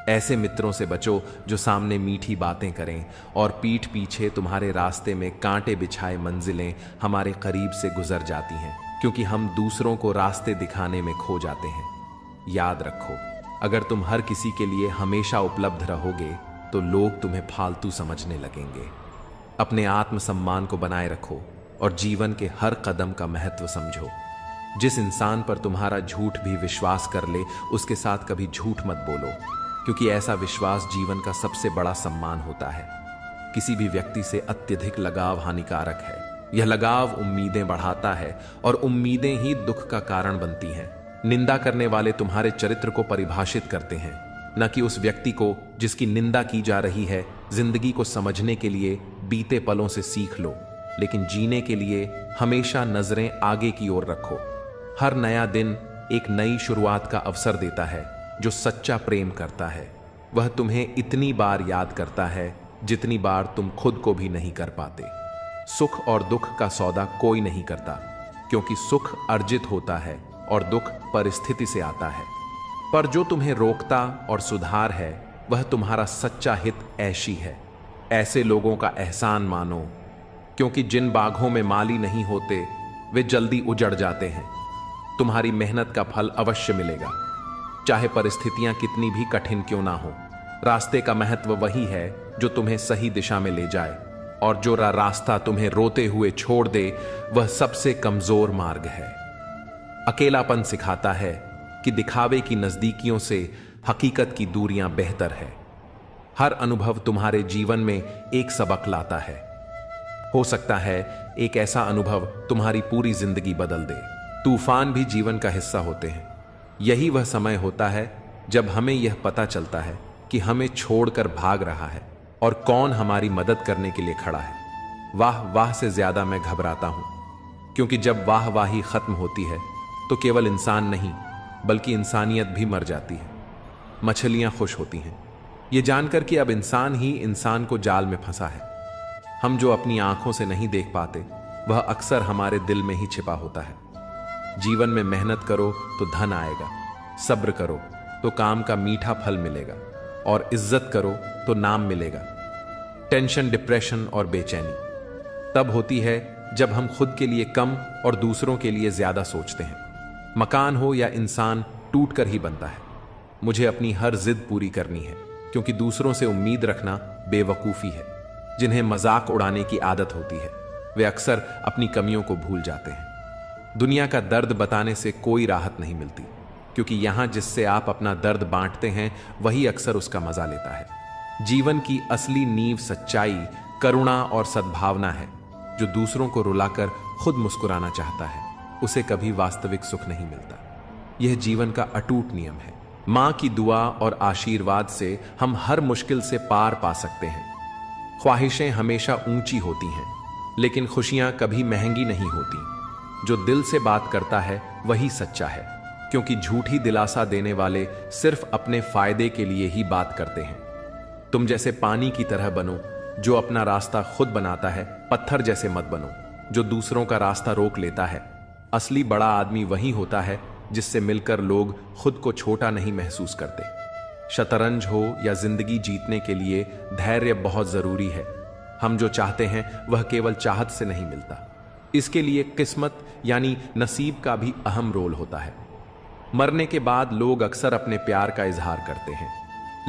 ऐसे मित्रों से बचो जो सामने मीठी बातें करें और पीठ पीछे तुम्हारे रास्ते में कांटे बिछाए मंजिलें हमारे करीब से गुजर जाती हैं, क्योंकि हम दूसरों को रास्ते दिखाने में खो जाते हैं। याद रखो, अगर तुम हर किसी के लिए हमेशा उपलब्ध रहोगे तो लोग तुम्हें फालतू समझने लगेंगे। अपने आत्मसम्मान को बनाए रखो और जीवन के हर कदम का महत्व समझो। जिस इंसान पर तुम्हारा झूठ भी विश्वास कर ले, उसके साथ कभी झूठ मत बोलो, क्योंकि ऐसा विश्वास जीवन का सबसे बड़ा सम्मान होता है। किसी भी व्यक्ति से अत्यधिक लगाव हानिकारक है। यह लगाव उम्मीदें बढ़ाता है और उम्मीदें ही दुख का कारण बनती हैं। निंदा करने वाले तुम्हारे चरित्र को परिभाषित करते हैं, न कि उस व्यक्ति को जिसकी निंदा की जा रही है। जिंदगी को समझने के लिए बीते पलों से सीख लो, लेकिन जीने के लिए हमेशा नजरें आगे की ओर रखो। हर नया दिन एक नई शुरुआत का अवसर देता है। जो सच्चा प्रेम करता है वह तुम्हें इतनी बार याद करता है जितनी बार तुम खुद को भी नहीं कर पाते। सुख और दुख का सौदा कोई नहीं करता, क्योंकि सुख अर्जित होता है और दुख परिस्थिति से आता है। पर जो तुम्हें रोकता और सुधार है वह तुम्हारा सच्चा हित ऐशी है। ऐसे लोगों का एहसान मानो, क्योंकि जिन बागों में माली नहीं होते वे जल्दी उजड़ जाते हैं। तुम्हारी मेहनत का फल अवश्य मिलेगा, चाहे परिस्थितियां कितनी भी कठिन क्यों ना हो। रास्ते का महत्व वही है जो तुम्हें सही दिशा में ले जाए, और जो रास्ता तुम्हें रोते हुए छोड़ दे वह सबसे कमजोर मार्ग है। अकेलापन सिखाता है कि दिखावे की नजदीकियों से हकीकत की दूरियां बेहतर है। हर अनुभव तुम्हारे जीवन में एक सबक लाता है। हो सकता है एक ऐसा अनुभव तुम्हारी पूरी जिंदगी बदल दे। तूफान भी जीवन का हिस्सा होते हैं। यही वह समय होता है जब हमें यह पता चलता है कि हमें छोड़कर भाग रहा है और कौन हमारी मदद करने के लिए खड़ा है। वाह वाह से ज्यादा मैं घबराता हूं, क्योंकि जब वाह वाही खत्म होती है तो केवल इंसान नहीं बल्कि इंसानियत भी मर जाती है। मछलियां खुश होती हैं ये जानकर कि अब इंसान ही इंसान को जाल में फंसा है। हम जो अपनी आंखों से नहीं देख पाते वह अक्सर हमारे दिल में ही छिपा होता है। जीवन में मेहनत करो तो धन आएगा, सब्र करो तो काम का मीठा फल मिलेगा, और इज्जत करो तो नाम मिलेगा। टेंशन, डिप्रेशन और बेचैनी तब होती है जब हम खुद के लिए कम और दूसरों के लिए ज्यादा सोचते हैं। मकान हो या इंसान टूट कर ही बनता है। मुझे अपनी हर जिद पूरी करनी है, क्योंकि दूसरों से उम्मीद रखना बेवकूफी है। जिन्हें मजाक उड़ाने की आदत होती है वे अक्सर अपनी कमियों को भूल जाते हैं। दुनिया का दर्द बताने से कोई राहत नहीं मिलती, क्योंकि यहां जिससे आप अपना दर्द बांटते हैं वही अक्सर उसका मजा लेता है। जीवन की असली नींव सच्चाई, करुणा और सद्भावना है। जो दूसरों को रुलाकर खुद मुस्कुराना चाहता है उसे कभी वास्तविक सुख नहीं मिलता। यह जीवन का अटूट नियम है। मां की दुआ और आशीर्वाद से हम हर मुश्किल से पार पा सकते हैं। ख्वाहिशें हमेशा ऊंची होती हैं, लेकिन खुशियां कभी महंगी नहीं होती। जो दिल से बात करता है वही सच्चा है, क्योंकि झूठी दिलासा देने वाले सिर्फ अपने फायदे के लिए ही बात करते हैं। तुम जैसे पानी की तरह बनो जो अपना रास्ता खुद बनाता है। पत्थर जैसे मत बनो जो दूसरों का रास्ता रोक लेता है। असली बड़ा आदमी वही होता है जिससे मिलकर लोग खुद को छोटा नहीं महसूस करते। शतरंज हो या जिंदगी जीतने के लिए धैर्य बहुत जरूरी है। हम जो चाहते हैं वह केवल चाहत से नहीं मिलता, इसके लिए किस्मत यानी नसीब का भी अहम रोल होता है। मरने के बाद लोग अक्सर अपने प्यार का इजहार करते हैं,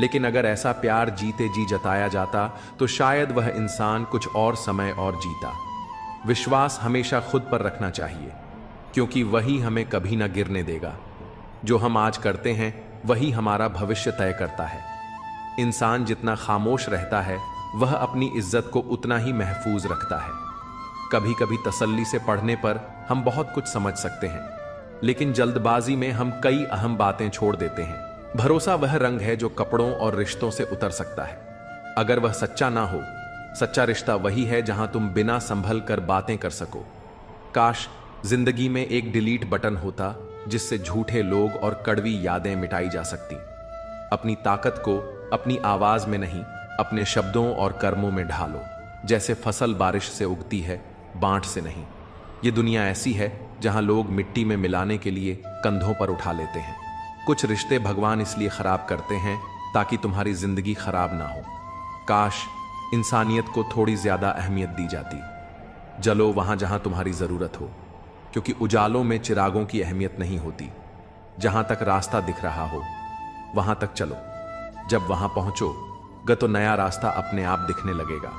लेकिन अगर ऐसा प्यार जीते जी जताया जाता तो शायद वह इंसान कुछ और समय और जीता। विश्वास हमेशा खुद पर रखना चाहिए, क्योंकि वही हमें कभी ना गिरने देगा। जो हम आज करते हैं वही हमारा भविष्य तय करता है। इंसान जितना खामोश रहता है वह अपनी इज्जत को उतना ही महफूज रखता है। कभी कभी तसल्ली से पढ़ने पर हम बहुत कुछ समझ सकते हैं, लेकिन जल्दबाजी में हम कई अहम बातें छोड़ देते हैं। भरोसा वह रंग है जो कपड़ों और रिश्तों से उतर सकता है। अगर वह सच्चा ना हो, सच्चा रिश्ता वही है जहां तुम बिना संभल कर बातें कर सको। काश जिंदगी में एक डिलीट बटन होता जिससे झूठे लोग और कड़वी यादें मिटाई जा सकती। अपनी ताकत को अपनी आवाज में नहीं, अपने शब्दों और कर्मों में ढालो। जैसे फसल बारिश से उगती है, बांट से नहीं। ये दुनिया ऐसी है जहां लोग मिट्टी में मिलाने के लिए कंधों पर उठा लेते हैं। कुछ रिश्ते भगवान इसलिए खराब करते हैं ताकि तुम्हारी जिंदगी खराब ना हो। काश इंसानियत को थोड़ी ज्यादा अहमियत दी जाती। जलो वहां जहां तुम्हारी जरूरत हो, क्योंकि उजालों में चिरागों की अहमियत नहीं होती। जहां तक रास्ता दिख रहा हो वहां तक चलो। जब वहां पहुंचोगे तो नया रास्ता अपने आप दिखने लगेगा।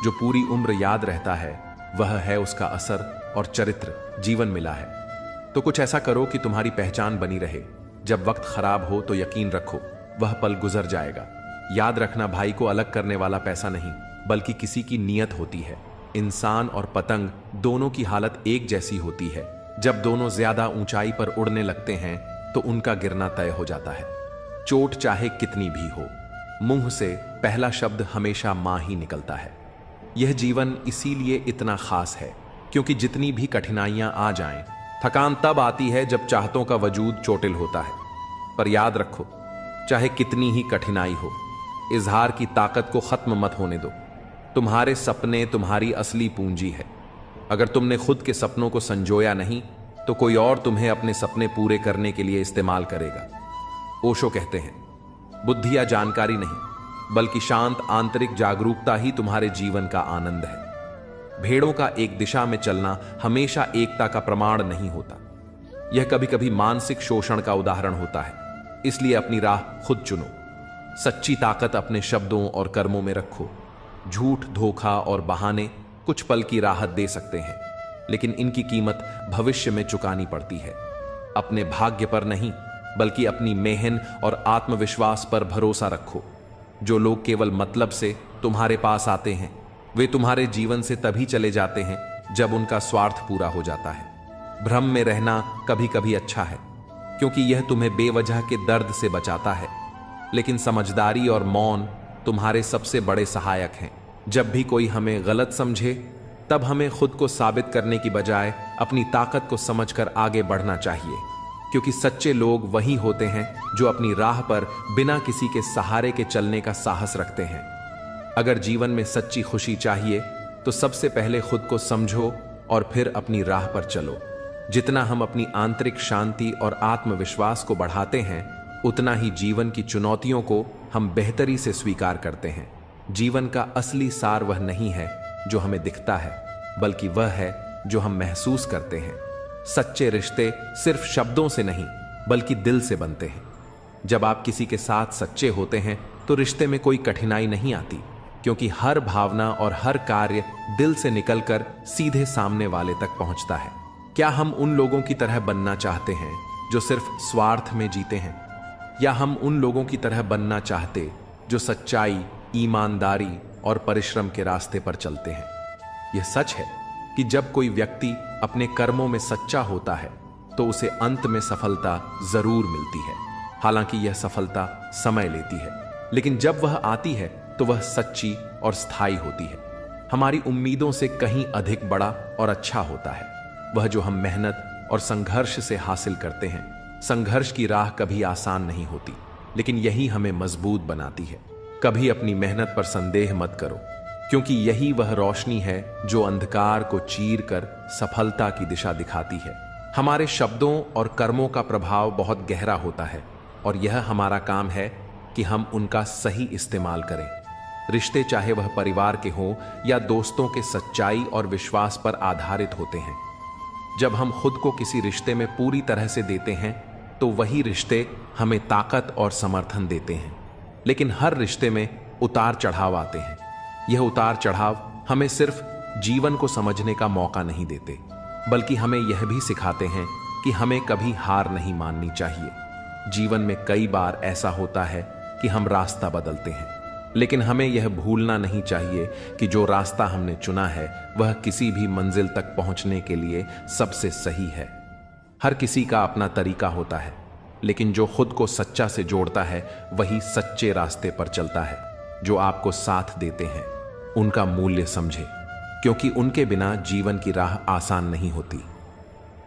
जो पूरी उम्र याद रहता है वह है उसका असर और चरित्र। जीवन मिला है तो कुछ ऐसा करो कि तुम्हारी पहचान बनी रहे। जब वक्त खराब हो तो यकीन रखो वह पल गुजर जाएगा। याद रखना, भाई को अलग करने वाला पैसा नहीं बल्कि किसी की नीयत होती है। इंसान और पतंग दोनों की हालत एक जैसी होती है। जब दोनों ज्यादा ऊंचाई पर उड़ने लगते हैं तो उनका गिरना तय हो जाता है। चोट चाहे कितनी भी हो, मुंह से पहला शब्द हमेशा मां ही निकलता है। यह जीवन इसीलिए इतना खास है क्योंकि जितनी भी कठिनाइयां आ जाएं, थकान तब आती है जब चाहतों का वजूद चोटिल होता है। पर याद रखो, चाहे कितनी ही कठिनाई हो, इजहार की ताकत को खत्म मत होने दो। तुम्हारे सपने तुम्हारी असली पूंजी है। अगर तुमने खुद के सपनों को संजोया नहीं तो कोई और तुम्हें अपने सपने पूरे करने के लिए इस्तेमाल करेगा। ओशो कहते हैं, बुद्धि या जानकारी नहीं बल्कि शांत आंतरिक जागरूकता ही तुम्हारे जीवन का आनंद है। भेड़ों का एक दिशा में चलना हमेशा एकता का प्रमाण नहीं होता। यह कभी कभी मानसिक शोषण का उदाहरण होता है। इसलिए अपनी राह खुद चुनो। सच्ची ताकत अपने शब्दों और कर्मों में रखो। झूठ, धोखा और बहाने कुछ पल की राहत दे सकते हैं, लेकिन इनकी कीमत भविष्य में चुकानी पड़ती है। अपने भाग्य पर नहीं बल्कि अपनी मेहनत और आत्मविश्वास पर भरोसा रखो। जो लोग केवल मतलब से तुम्हारे पास आते हैं वे तुम्हारे जीवन से तभी चले जाते हैं जब उनका स्वार्थ पूरा हो जाता है। भ्रम में रहना कभी कभी अच्छा है क्योंकि यह तुम्हें बेवजह के दर्द से बचाता है, लेकिन समझदारी और मौन तुम्हारे सबसे बड़े सहायक हैं। जब भी कोई हमें गलत समझे तब हमें खुद को साबित करने की बजाय अपनी ताकत को समझकर आगे बढ़ना चाहिए, क्योंकि सच्चे लोग वही होते हैं जो अपनी राह पर बिना किसी के सहारे के चलने का साहस रखते हैं। अगर जीवन में सच्ची खुशी चाहिए तो सबसे पहले खुद को समझो और फिर अपनी राह पर चलो। जितना हम अपनी आंतरिक शांति और आत्मविश्वास को बढ़ाते हैं उतना ही जीवन की चुनौतियों को हम बेहतरी से स्वीकार करते हैं। जीवन का असली सार वह नहीं है जो हमें दिखता है, बल्कि वह है जो हम महसूस करते हैं। सच्चे रिश्ते सिर्फ शब्दों से नहीं बल्कि दिल से बनते हैं। जब आप किसी के साथ सच्चे होते हैं तो रिश्ते में कोई कठिनाई नहीं आती, क्योंकि हर भावना और हर कार्य दिल से निकलकर सीधे सामने वाले तक पहुंचता है। क्या हम उन लोगों की तरह बनना चाहते हैं जो सिर्फ स्वार्थ में जीते हैं, या हम उन लोगों की तरह बनना चाहते जो सच्चाई, ईमानदारी और परिश्रम के रास्ते पर चलते हैं? यह सच है कि जब कोई व्यक्ति अपने कर्मों में सच्चा होता है तो उसे अंत में सफलता जरूर मिलती है। हालांकि यह सफलता समय लेती है, लेकिन जब वह आती है तो वह सच्ची और स्थायी होती है। हमारी उम्मीदों से कहीं अधिक बड़ा और अच्छा होता है वह जो हम मेहनत और संघर्ष से हासिल करते हैं। संघर्ष की राह कभी आसान नहीं होती, लेकिन यही हमें मजबूत बनाती है। कभी अपनी मेहनत पर संदेह मत करो, क्योंकि यही वह रोशनी है जो अंधकार को चीर कर सफलता की दिशा दिखाती है। हमारे शब्दों और कर्मों का प्रभाव बहुत गहरा होता है और यह हमारा काम है कि हम उनका सही इस्तेमाल करें। रिश्ते चाहे वह परिवार के हों या दोस्तों के, सच्चाई और विश्वास पर आधारित होते हैं। जब हम खुद को किसी रिश्ते में पूरी तरह से देते हैं तो वही रिश्ते हमें ताकत और समर्थन देते हैं। लेकिन हर रिश्ते में उतार चढ़ाव आते हैं। यह उतार चढ़ाव हमें सिर्फ जीवन को समझने का मौका नहीं देते, बल्कि हमें यह भी सिखाते हैं कि हमें कभी हार नहीं माननी चाहिए। जीवन में कई बार ऐसा होता है कि हम रास्ता बदलते हैं, लेकिन हमें यह भूलना नहीं चाहिए कि जो रास्ता हमने चुना है वह किसी भी मंजिल तक पहुंचने के लिए सबसे सही है। हर किसी का अपना तरीका होता है, लेकिन जो खुद को सच्चा से जोड़ता है वही सच्चे रास्ते पर चलता है। जो आपको साथ देते हैं उनका मूल्य समझे, क्योंकि उनके बिना जीवन की राह आसान नहीं होती।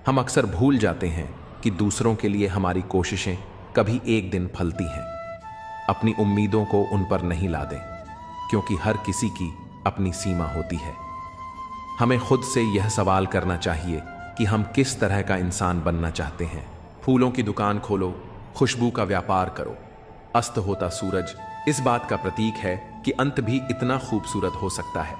हम अक्सर भूल जाते हैं कि दूसरों के लिए हमारी कोशिशें कभी एक दिन फलती हैं। अपनी उम्मीदों को उन पर नहीं लादें, क्योंकि हर किसी की अपनी सीमा होती है। हमें खुद से यह सवाल करना चाहिए कि हम किस तरह का इंसान बनना चाहते हैं। फूलों की दुकान खोलो, खुशबू का व्यापार करो। अस्त होता सूरज इस बात का प्रतीक है कि अंत भी इतना खूबसूरत हो सकता है।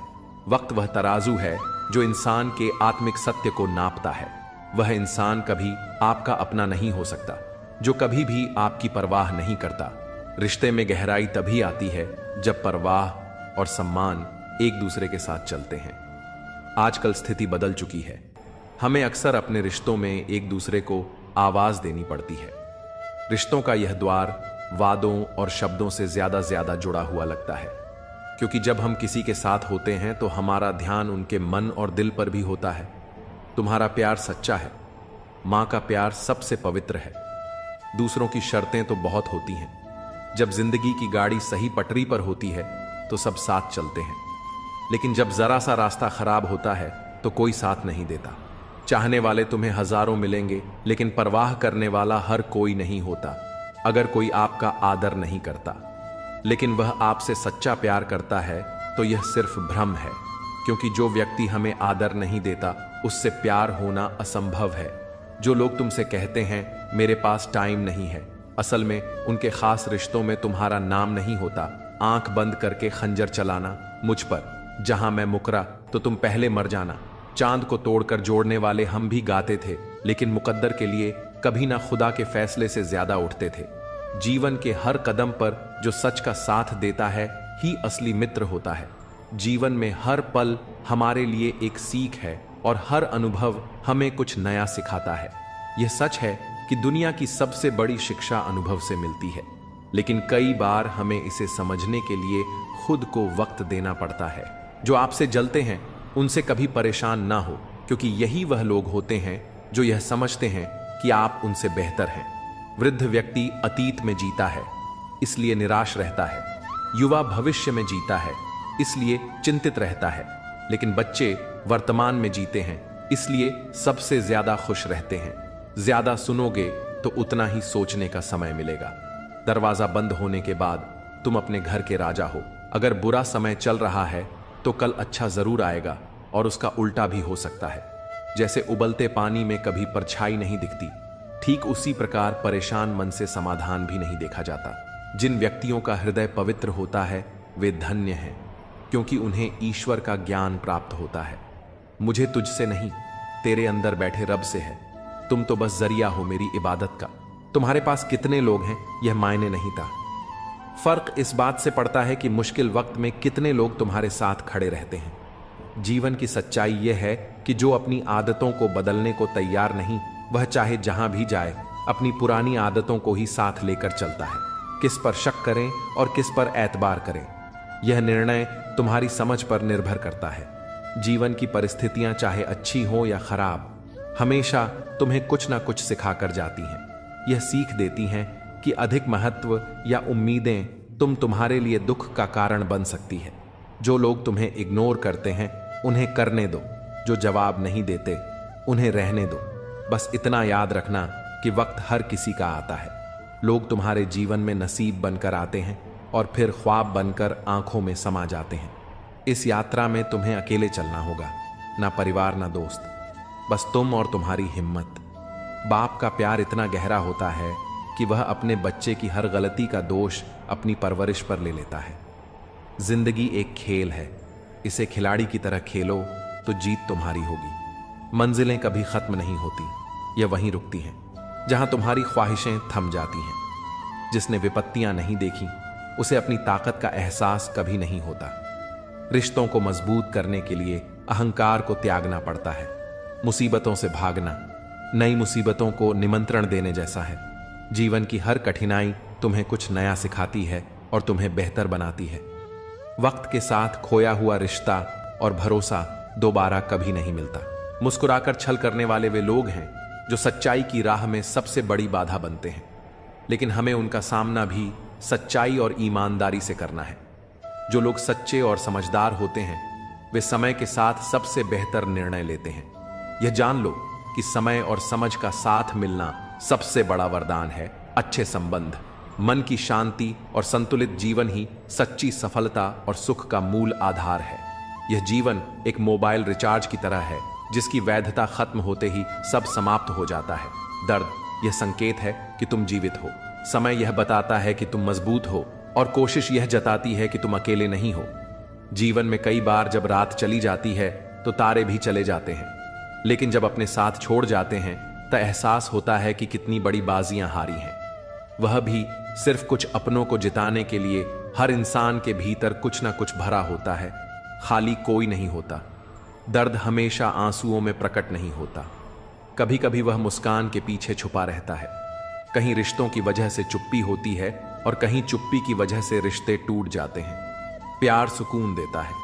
वक्त वह तराजू है जो इंसान के आत्मिक सत्य को नापता है। वह इंसान कभी आपका अपना नहीं हो सकता जो कभी भी आपकी परवाह नहीं करता। रिश्ते में गहराई तभी आती है जब परवाह और सम्मान एक दूसरे के साथ चलते हैं। आजकल स्थिति बदल चुकी है। हमें अक्सर अपने रिश्तों में एक दूसरे को आवाज देनी पड़ती है। रिश्तों का यह द्वार वादों और शब्दों से ज्यादा जुड़ा हुआ लगता है, क्योंकि जब हम किसी के साथ होते हैं तो हमारा ध्यान उनके मन और दिल पर भी होता है। तुम्हारा प्यार सच्चा है। मां का प्यार सबसे पवित्र है। दूसरों की शर्तें तो बहुत होती हैं। जब जिंदगी की गाड़ी सही पटरी पर होती है तो सब साथ चलते हैं, लेकिन जब जरा सा रास्ता खराब होता है तो कोई साथ नहीं देता। चाहने वाले तुम्हें हजारों मिलेंगे, लेकिन परवाह करने वाला हर कोई नहीं होता। अगर कोई आपका आदर नहीं करता लेकिन वह आपसे सच्चा प्यार करता है तो यह सिर्फ भ्रम है, क्योंकि जो व्यक्ति हमें आदर नहीं देता उससे प्यार होना असंभव है। जो लोग तुमसे कहते हैं मेरे पास टाइम नहीं है, असल में उनके खास रिश्तों में तुम्हारा नाम नहीं होता। आंख बंद करके खंजर चलाना मुझ पर, जहां मैं मुकरा तो तुम पहले मर जाना। चांद को तोड़कर जोड़ने वाले हम भी गाते थे, लेकिन मुकद्दर के लिए कभी ना खुदा के फैसले से ज्यादा उठते थे। जीवन के हर कदम पर जो सच का साथ देता है ही असली मित्र होता है। जीवन में हर पल हमारे लिए एक सीख है और हर अनुभव हमें कुछ नया सिखाता है। यह सच है कि दुनिया की सबसे बड़ी शिक्षा अनुभव से मिलती है, लेकिन कई बार हमें इसे समझने के लिए खुद को वक्त देना पड़ता है। जो आपसे जलते हैं उनसे कभी परेशान ना हो, क्योंकि यही वह लोग होते हैं जो यह समझते हैं कि आप उनसे बेहतर हैं। वृद्ध व्यक्ति अतीत में जीता है, इसलिए निराश रहता है। युवा भविष्य में जीता है, इसलिए चिंतित रहता है। लेकिन बच्चे वर्तमान में जीते हैं, इसलिए सबसे ज्यादा खुश रहते हैं। ज्यादा सुनोगे तो उतना ही सोचने का समय मिलेगा। दरवाजा बंद होने के बाद तुम अपने घर के राजा हो। अगर बुरा समय चल रहा है तो कल अच्छा जरूर आएगा, और उसका उल्टा भी हो सकता है। जैसे उबलते पानी में कभी परछाई नहीं दिखती, ठीक उसी प्रकार परेशान मन से समाधान भी नहीं देखा जाता। जिन व्यक्तियों का हृदय पवित्र होता है वे धन्य हैं, क्योंकि उन्हें ईश्वर का ज्ञान प्राप्त होता है। मुझे तुझसे नहीं, तेरे अंदर बैठे रब से है। तुम तो बस जरिया हो मेरी इबादत का। तुम्हारे पास कितने लोग हैं यह मायने नहीं था। फर्क इस बात से पड़ता है कि मुश्किल वक्त में कितने लोग तुम्हारे साथ खड़े रहते हैं। जीवन की सच्चाई यह है कि जो अपनी आदतों को बदलने को तैयार नहीं, वह चाहे जहां भी जाए अपनी पुरानी आदतों को ही साथ लेकर चलता है। किस पर शक करें और किस पर एतबार करें, यह निर्णय तुम्हारी समझ पर निर्भर करता है। जीवन की परिस्थितियां चाहे अच्छी हो या खराब, हमेशा तुम्हें कुछ ना कुछ सिखा कर जाती हैं। यह सीख देती हैं कि अधिक महत्व या उम्मीदें तुम्हारे लिए दुख का कारण बन सकती है। जो लोग तुम्हें इग्नोर करते हैं उन्हें करने दो, जो जवाब नहीं देते उन्हें रहने दो। बस इतना याद रखना कि वक्त हर किसी का आता है। लोग तुम्हारे जीवन में नसीब बनकर आते हैं और फिर ख्वाब बनकर आंखों में समा जाते हैं। इस यात्रा में तुम्हें अकेले चलना होगा, ना परिवार ना दोस्त, बस तुम और तुम्हारी हिम्मत। बाप का प्यार इतना गहरा होता है कि वह अपने बच्चे की हर गलती का दोष अपनी परवरिश पर ले लेता है। जिंदगी एक खेल है, इसे खिलाड़ी की तरह खेलो तो जीत तुम्हारी होगी। मंजिलें कभी खत्म नहीं होती, यह वहीं रुकती हैं जहां तुम्हारी ख्वाहिशें थम जाती हैं। जिसने विपत्तियां नहीं देखी उसे अपनी ताकत का एहसास कभी नहीं होता। रिश्तों को मजबूत करने के लिए अहंकार को त्यागना पड़ता है। मुसीबतों से भागना नई मुसीबतों को निमंत्रण देने जैसा है। जीवन की हर कठिनाई तुम्हें कुछ नया सिखाती है और तुम्हें बेहतर बनाती है। वक्त के साथ खोया हुआ रिश्ता और भरोसा दोबारा कभी नहीं मिलता। मुस्कुराकर छल करने वाले वे लोग हैं जो सच्चाई की राह में सबसे बड़ी बाधा बनते हैं, लेकिन हमें उनका सामना भी सच्चाई और ईमानदारी से करना है। जो लोग सच्चे और समझदार होते हैं वे समय के साथ सबसे बेहतर निर्णय लेते हैं। यह जान लो कि समय और समझ का साथ मिलना सबसे बड़ा वरदान है। अच्छे संबंध, मन की शांति और संतुलित जीवन ही सच्ची सफलता और सुख का मूल आधार है। यह जीवन एक मोबाइल रिचार्ज की तरह है जिसकी वैधता खत्म होते ही सब समाप्त हो जाता है। दर्द यह संकेत है कि तुम जीवित हो, समय यह बताता है कि तुम मजबूत हो और कोशिश यह जताती है कि तुम अकेले नहीं हो। जीवन में कई बार जब रात चली जाती है तो तारे भी चले जाते हैं, लेकिन जब अपने साथ छोड़ जाते हैं तो एहसास होता है कि कितनी बड़ी बाजियां हारी हैं। वह भी सिर्फ कुछ अपनों को जिताने के लिए। हर इंसान के भीतर कुछ ना कुछ भरा होता है, खाली कोई नहीं होता। दर्द हमेशा आंसुओं में प्रकट नहीं होता, कभी कभी वह मुस्कान के पीछे छुपा रहता है। कहीं रिश्तों की वजह से चुप्पी होती है और कहीं चुप्पी की वजह से रिश्ते टूट जाते हैं। प्यार सुकून देता है,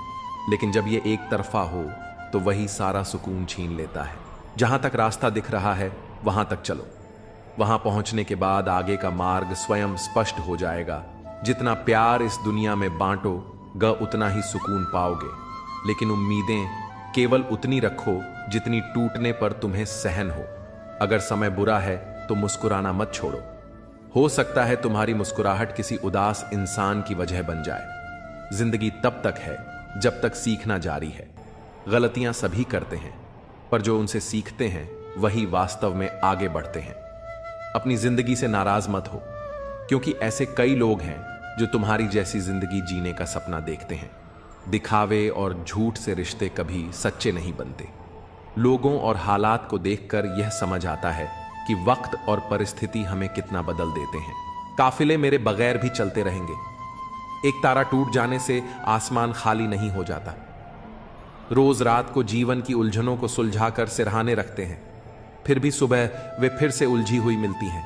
लेकिन जब यह एक तरफा हो तो वही सारा सुकून छीन लेता है। जहां तक रास्ता दिख रहा है वहां तक चलो। वहां पहुंचने के बाद आगे का मार्ग स्वयं स्पष्ट हो जाएगा। जितना प्यार इस दुनिया में बांटोगे उतना ही सुकून पाओगे, लेकिन उम्मीदें केवल उतनी रखो जितनी टूटने पर तुम्हें सहन हो। अगर समय बुरा है तो मुस्कुराना मत छोड़ो। हो सकता है तुम्हारी मुस्कुराहट किसी उदास इंसान की वजह बन जाए। जिंदगी तब तक है जब तक सीखना जारी है। गलतियां सभी करते हैं, पर जो उनसे सीखते हैं वही वास्तव में आगे बढ़ते हैं। अपनी जिंदगी से नाराज मत हो, क्योंकि ऐसे कई लोग हैं जो तुम्हारी जैसी जिंदगी जीने का सपना देखते हैं। दिखावे और झूठ से रिश्ते कभी सच्चे नहीं बनते। लोगों और हालात को देखकर यह समझ आता है कि वक्त और परिस्थिति हमें कितना बदल देते हैं। काफिले मेरे बगैर भी चलते रहेंगे। एक तारा टूट जाने से आसमान खाली नहीं हो जाता। रोज रात को जीवन की उलझनों को सुलझाकर सिरहाने रखते हैं, फिर भी सुबह वे फिर से उलझी हुई मिलती हैं।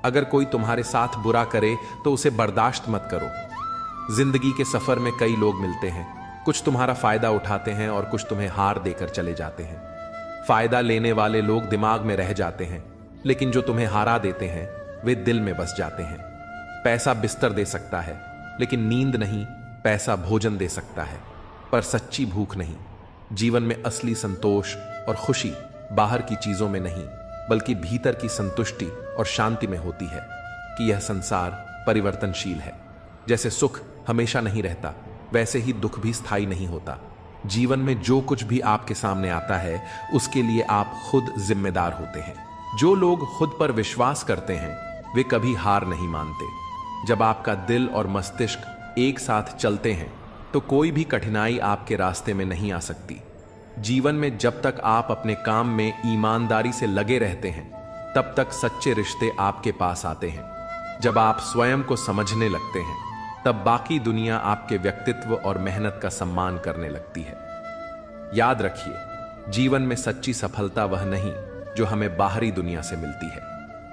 अगर कोई तुम्हारे साथ बुरा करे तो उसे बर्दाश्त मत करो। जिंदगी के सफर में कई लोग मिलते हैं, कुछ तुम्हारा फायदा उठाते हैं और कुछ तुम्हें हार देकर चले जाते हैं। फायदा लेने वाले लोग दिमाग में रह जाते हैं, लेकिन जो तुम्हें हारा देते हैं वे दिल में बस जाते हैं। पैसा बिस्तर दे सकता है, लेकिन नींद नहीं। पैसा भोजन दे सकता है, पर सच्ची भूख नहीं। जीवन में असली संतोष और खुशी बाहर की चीजों में नहीं, बल्कि भीतर की संतुष्टि और शांति में होती है कि यह संसार परिवर्तनशील है। जैसे सुख हमेशा नहीं रहता, वैसे ही दुख भी स्थायी नहीं होता। जीवन में जो कुछ भी आपके सामने आता है उसके लिए आप खुद जिम्मेदार होते हैं। जो लोग खुद पर विश्वास करते हैं वे कभी हार नहीं मानते। जब आपका दिल और मस्तिष्क एक साथ चलते हैं तो कोई भी कठिनाई आपके रास्ते में नहीं आ सकती। जीवन में जब तक आप अपने काम में ईमानदारी से लगे रहते हैं तब तक सच्चे रिश्ते आपके पास आते हैं। जब आप स्वयं को समझने लगते हैं तब बाकी दुनिया आपके व्यक्तित्व और मेहनत का सम्मान करने लगती है। याद रखिए, जीवन में सच्ची सफलता वह नहीं जो हमें बाहरी दुनिया से मिलती है,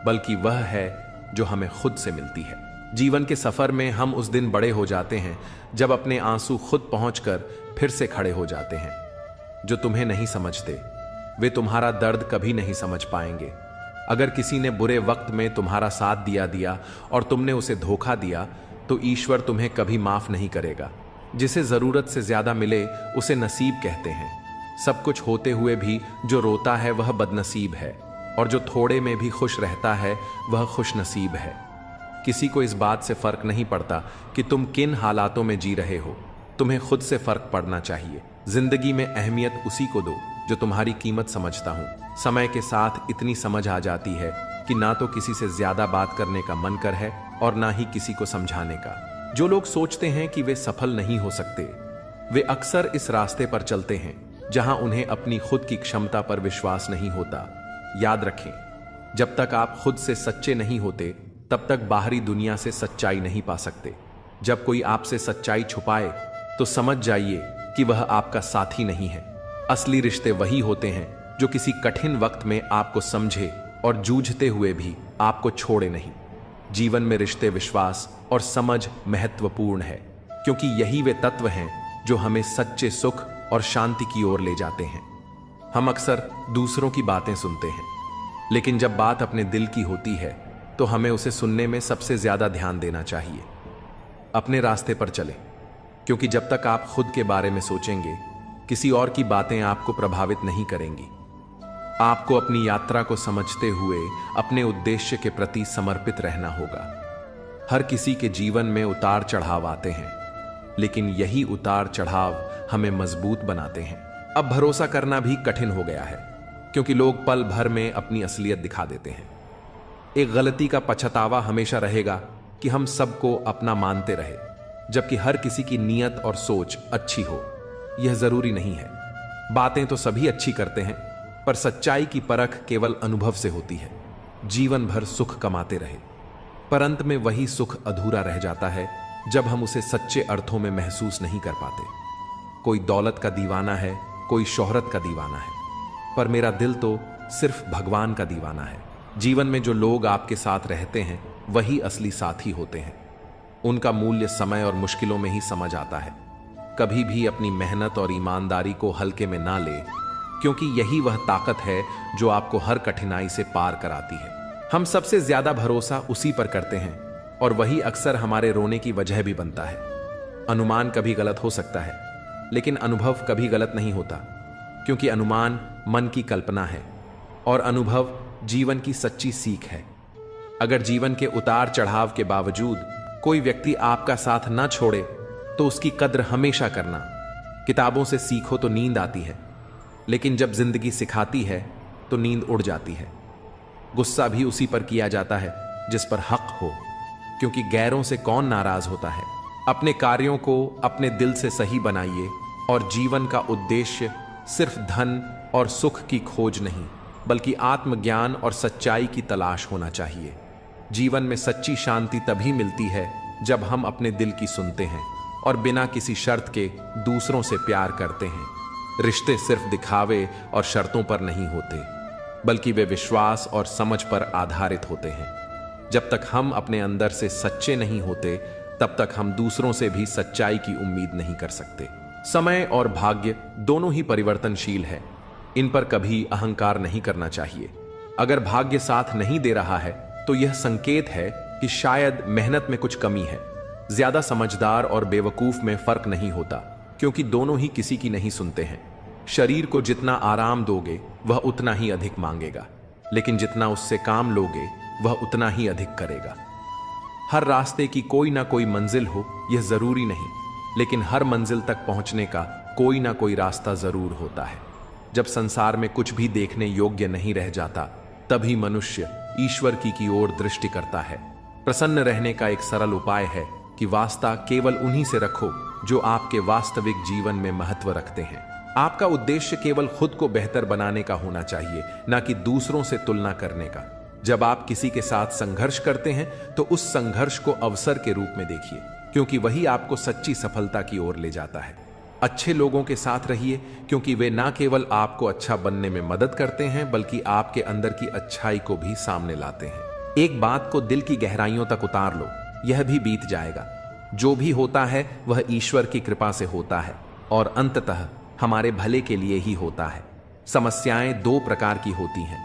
बल्कि वह है जो हमें खुद से मिलती है। जीवन के सफर में हम उस दिन बड़े हो जाते हैं जब अपने आंसू खुद पहुंचकर फिर से खड़े हो जाते हैं। जो तुम्हें नहीं समझते वे तुम्हारा दर्द कभी नहीं समझ पाएंगे। अगर किसी ने बुरे वक्त में तुम्हारा साथ दिया और तुमने उसे धोखा दिया तो ईश्वर तुम्हें कभी माफ नहीं करेगा। जिसे जरूरत से ज्यादा मिले उसे नसीब कहते हैं। सब कुछ होते हुए भी जो रोता है वह बदनसीब है, और जो थोड़े में भी खुश रहता है वह खुश नसीब है। किसी को इस बात से फर्क नहीं पड़ता कि तुम किन हालातों में जी रहे हो, तुम्हें खुद से फर्क पड़ना चाहिए। जिंदगी में अहमियत उसी को दो जो तुम्हारी कीमत समझता हूं। समय के साथ इतनी समझ आ जाती है कि ना तो किसी से ज्यादा बात करने का मन कर है और ना ही किसी को समझाने का। जो लोग सोचते हैं कि वे सफल नहीं हो सकते वे अक्सर इस रास्ते पर चलते हैं जहां उन्हें अपनी खुद की क्षमता पर विश्वास नहीं होता। याद रखें, जब तक आप खुद से सच्चे नहीं होते तब तक बाहरी दुनिया से सच्चाई नहीं पा सकते। जब कोई आपसे सच्चाई छुपाए तो समझ जाइए कि वह आपका साथी नहीं है, असली रिश्ते वही होते हैं जो किसी कठिन वक्त में आपको समझे और जूझते हुए भी आपको छोड़े नहीं। जीवन में रिश्ते, विश्वास और समझ महत्वपूर्ण है, क्योंकि यही वे तत्व हैं जो हमें सच्चे सुख और शांति की ओर ले जाते हैं। हम अक्सर दूसरों की बातें सुनते हैं, लेकिन जब बात अपने दिल की होती है तो हमें उसे सुनने में सबसे ज्यादा ध्यान देना चाहिए। अपने रास्ते पर चलें, क्योंकि जब तक आप खुद के बारे में सोचेंगे, किसी और की बातें आपको प्रभावित नहीं करेंगी। आपको अपनी यात्रा को समझते हुए अपने उद्देश्य के प्रति समर्पित रहना होगा। हर किसी के जीवन में उतार चढ़ाव आते हैं, लेकिन यही उतार चढ़ाव हमें मजबूत बनाते हैं। अब भरोसा करना भी कठिन हो गया है, क्योंकि लोग पल भर में अपनी असलियत दिखा देते हैं। एक गलती का पछतावा हमेशा रहेगा कि हम सबको अपना मानते रहे, जबकि हर किसी की नीयत और सोच अच्छी हो। यह जरूरी नहीं है। बातें तो सभी अच्छी करते हैं, पर सच्चाई की परख केवल अनुभव से होती है। जीवन भर सुख कमाते रहे, पर अंत में वही सुख अधूरा रह जाता है जब हम उसे सच्चे अर्थों में महसूस नहीं कर पाते। कोई दौलत का दीवाना है, कोई शोहरत का दीवाना है, पर मेरा दिल तो सिर्फ भगवान का दीवाना है। जीवन में जो लोग आपके साथ रहते हैं वही असली साथी होते हैं। उनका मूल्य समय और मुश्किलों में ही समझ आता है। कभी भी अपनी मेहनत और ईमानदारी को हल्के में ना ले, क्योंकि यही वह ताकत है जो आपको हर कठिनाई से पार कराती है। हम सबसे ज्यादा भरोसा उसी पर करते हैं, और वही अक्सर हमारे रोने की वजह भी बनता है। अनुमान कभी गलत हो सकता है, लेकिन अनुभव कभी गलत नहीं होता, क्योंकि अनुमान मन की कल्पना है और अनुभव जीवन की सच्ची सीख है। अगर जीवन के उतार चढ़ाव के बावजूद कोई व्यक्ति आपका साथ ना छोड़े, तो उसकी कद्र हमेशा करना। किताबों से सीखो तो नींद आती है, लेकिन जब जिंदगी सिखाती है तो नींद उड़ जाती है। गुस्सा भी उसी पर किया जाता है जिस पर हक हो, क्योंकि गैरों से कौन नाराज होता है। अपने कार्यों को अपने दिल से सही बनाइए, और जीवन का उद्देश्य सिर्फ धन और सुख की खोज नहीं, बल्कि आत्मज्ञान और सच्चाई की तलाश होना चाहिए। जीवन में सच्ची शांति तभी मिलती है जब हम अपने दिल की सुनते हैं और बिना किसी शर्त के दूसरों से प्यार करते हैं। रिश्ते सिर्फ दिखावे और शर्तों पर नहीं होते, बल्कि वे विश्वास और समझ पर आधारित होते हैं। जब तक हम अपने अंदर से सच्चे नहीं होते, तब तक हम दूसरों से भी सच्चाई की उम्मीद नहीं कर सकते। समय और भाग्य दोनों ही परिवर्तनशील है, इन पर कभी अहंकार नहीं करना चाहिए। अगर भाग्य साथ नहीं दे रहा है, तो यह संकेत है कि शायद मेहनत में कुछ कमी है। ज्यादा समझदार और बेवकूफ में फर्क नहीं होता, क्योंकि दोनों ही किसी की नहीं सुनते हैं। शरीर को जितना आराम दोगे वह उतना ही अधिक मांगेगा, लेकिन जितना उससे काम लोगे वह उतना ही अधिक करेगा। हर रास्ते की कोई ना कोई मंजिल हो यह जरूरी नहीं, लेकिन हर मंजिल तक पहुंचने का कोई ना कोई रास्ता जरूर होता है। जब संसार में कुछ भी देखने योग्य नहीं रह जाता, तभी मनुष्य ईश्वर की ओर दृष्टि करता है। प्रसन्न रहने का एक सरल उपाय है कि वास्ता केवल उन्हीं से रखो जो आपके वास्तविक जीवन में महत्व रखते हैं। आपका उद्देश्य केवल खुद को बेहतर बनाने का होना चाहिए, ना कि दूसरों से तुलना करने का। जब आप किसी के साथ संघर्ष करते हैं, तो उस संघर्ष को अवसर के रूप में देखिए, क्योंकि वही आपको सच्ची सफलता की ओर ले जाता है। अच्छे लोगों के साथ रहिए, क्योंकि वे ना केवल आपको अच्छा बनने में मदद करते हैं, बल्कि आपके अंदर की अच्छाई को भी सामने लाते हैं। एक बात को दिल की गहराइयों तक उतार लो, यह भी बीत जाएगा। जो भी होता है वह ईश्वर की कृपा से होता है, और अंततः हमारे भले के लिए ही होता है। समस्याएं दो प्रकार की होती हैं,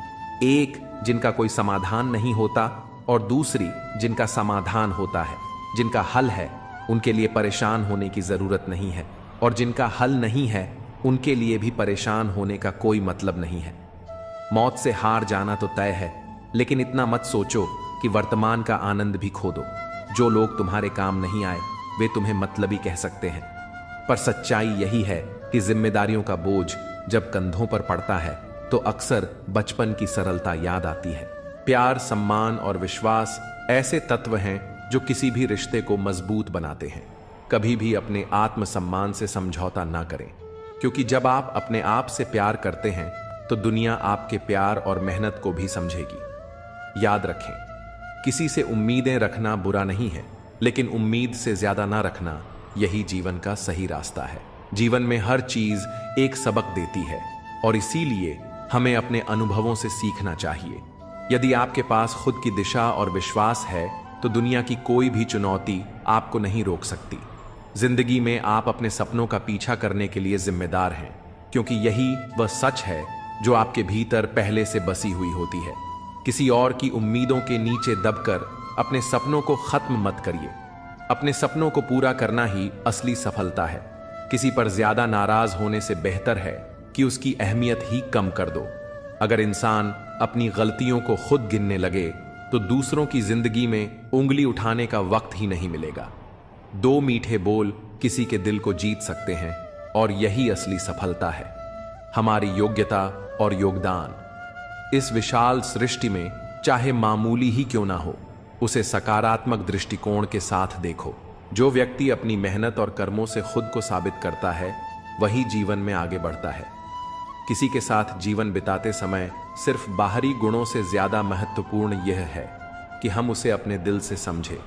एक जिनका कोई समाधान नहीं होता, और दूसरी जिनका समाधान होता है। जिनका हल है उनके लिए परेशान होने की जरूरत नहीं है, और जिनका हल नहीं है उनके लिए भी परेशान होने का कोई मतलब नहीं है। मौत से हार जाना तो तय है, लेकिन इतना मत सोचो कि वर्तमान का आनंद भी खो दो। जो लोग तुम्हारे काम नहीं आए वे तुम्हें मतलबी कह सकते हैं, पर सच्चाई यही है कि जिम्मेदारियों का बोझ जब कंधों पर पड़ता है तो अक्सर बचपन की सरलता याद आती है। प्यार, सम्मान और विश्वास ऐसे तत्व हैं जो किसी भी रिश्ते को मजबूत बनाते हैं। कभी भी अपने आत्मसम्मान से समझौता ना करें, क्योंकि जब आप अपने आप से प्यार करते हैं तो दुनिया आपके प्यार और मेहनत को भी समझेगी। याद रखें, किसी से उम्मीदें रखना बुरा नहीं है, लेकिन उम्मीद से ज्यादा ना रखना यही जीवन का सही रास्ता है। जीवन में हर चीज एक सबक देती है और इसीलिए हमें अपने अनुभवों से सीखना चाहिए। यदि आपके पास खुद की दिशा और विश्वास है तो दुनिया की कोई भी चुनौती आपको नहीं रोक सकती। जिंदगी में आप अपने सपनों का पीछा करने के लिए जिम्मेदार हैं, क्योंकि यही वह सच है जो आपके भीतर पहले से बसी हुई होती है। किसी और की उम्मीदों के नीचे दबकर अपने सपनों को खत्म मत करिए। अपने सपनों को पूरा करना ही असली सफलता है। किसी पर ज्यादा नाराज होने से बेहतर है कि उसकी अहमियत ही कम कर दो। अगर इंसान अपनी गलतियों को खुद गिनने लगे तो दूसरों की जिंदगी में उंगली उठाने का वक्त ही नहीं मिलेगा। 2 मीठे बोल किसी के दिल को जीत सकते हैं और यही असली सफलता है। हमारी योग्यता और योगदान इस विशाल सृष्टि में चाहे मामूली ही क्यों ना हो, उसे सकारात्मक दृष्टिकोण के साथ देखो। जो व्यक्ति अपनी मेहनत और कर्मों से खुद को साबित करता है वही जीवन में आगे बढ़ता है। किसी के साथ जीवन बिताते समय सिर्फ बाहरी गुणों से ज्यादा महत्वपूर्ण यह है कि हम उसे अपने दिल से समझें।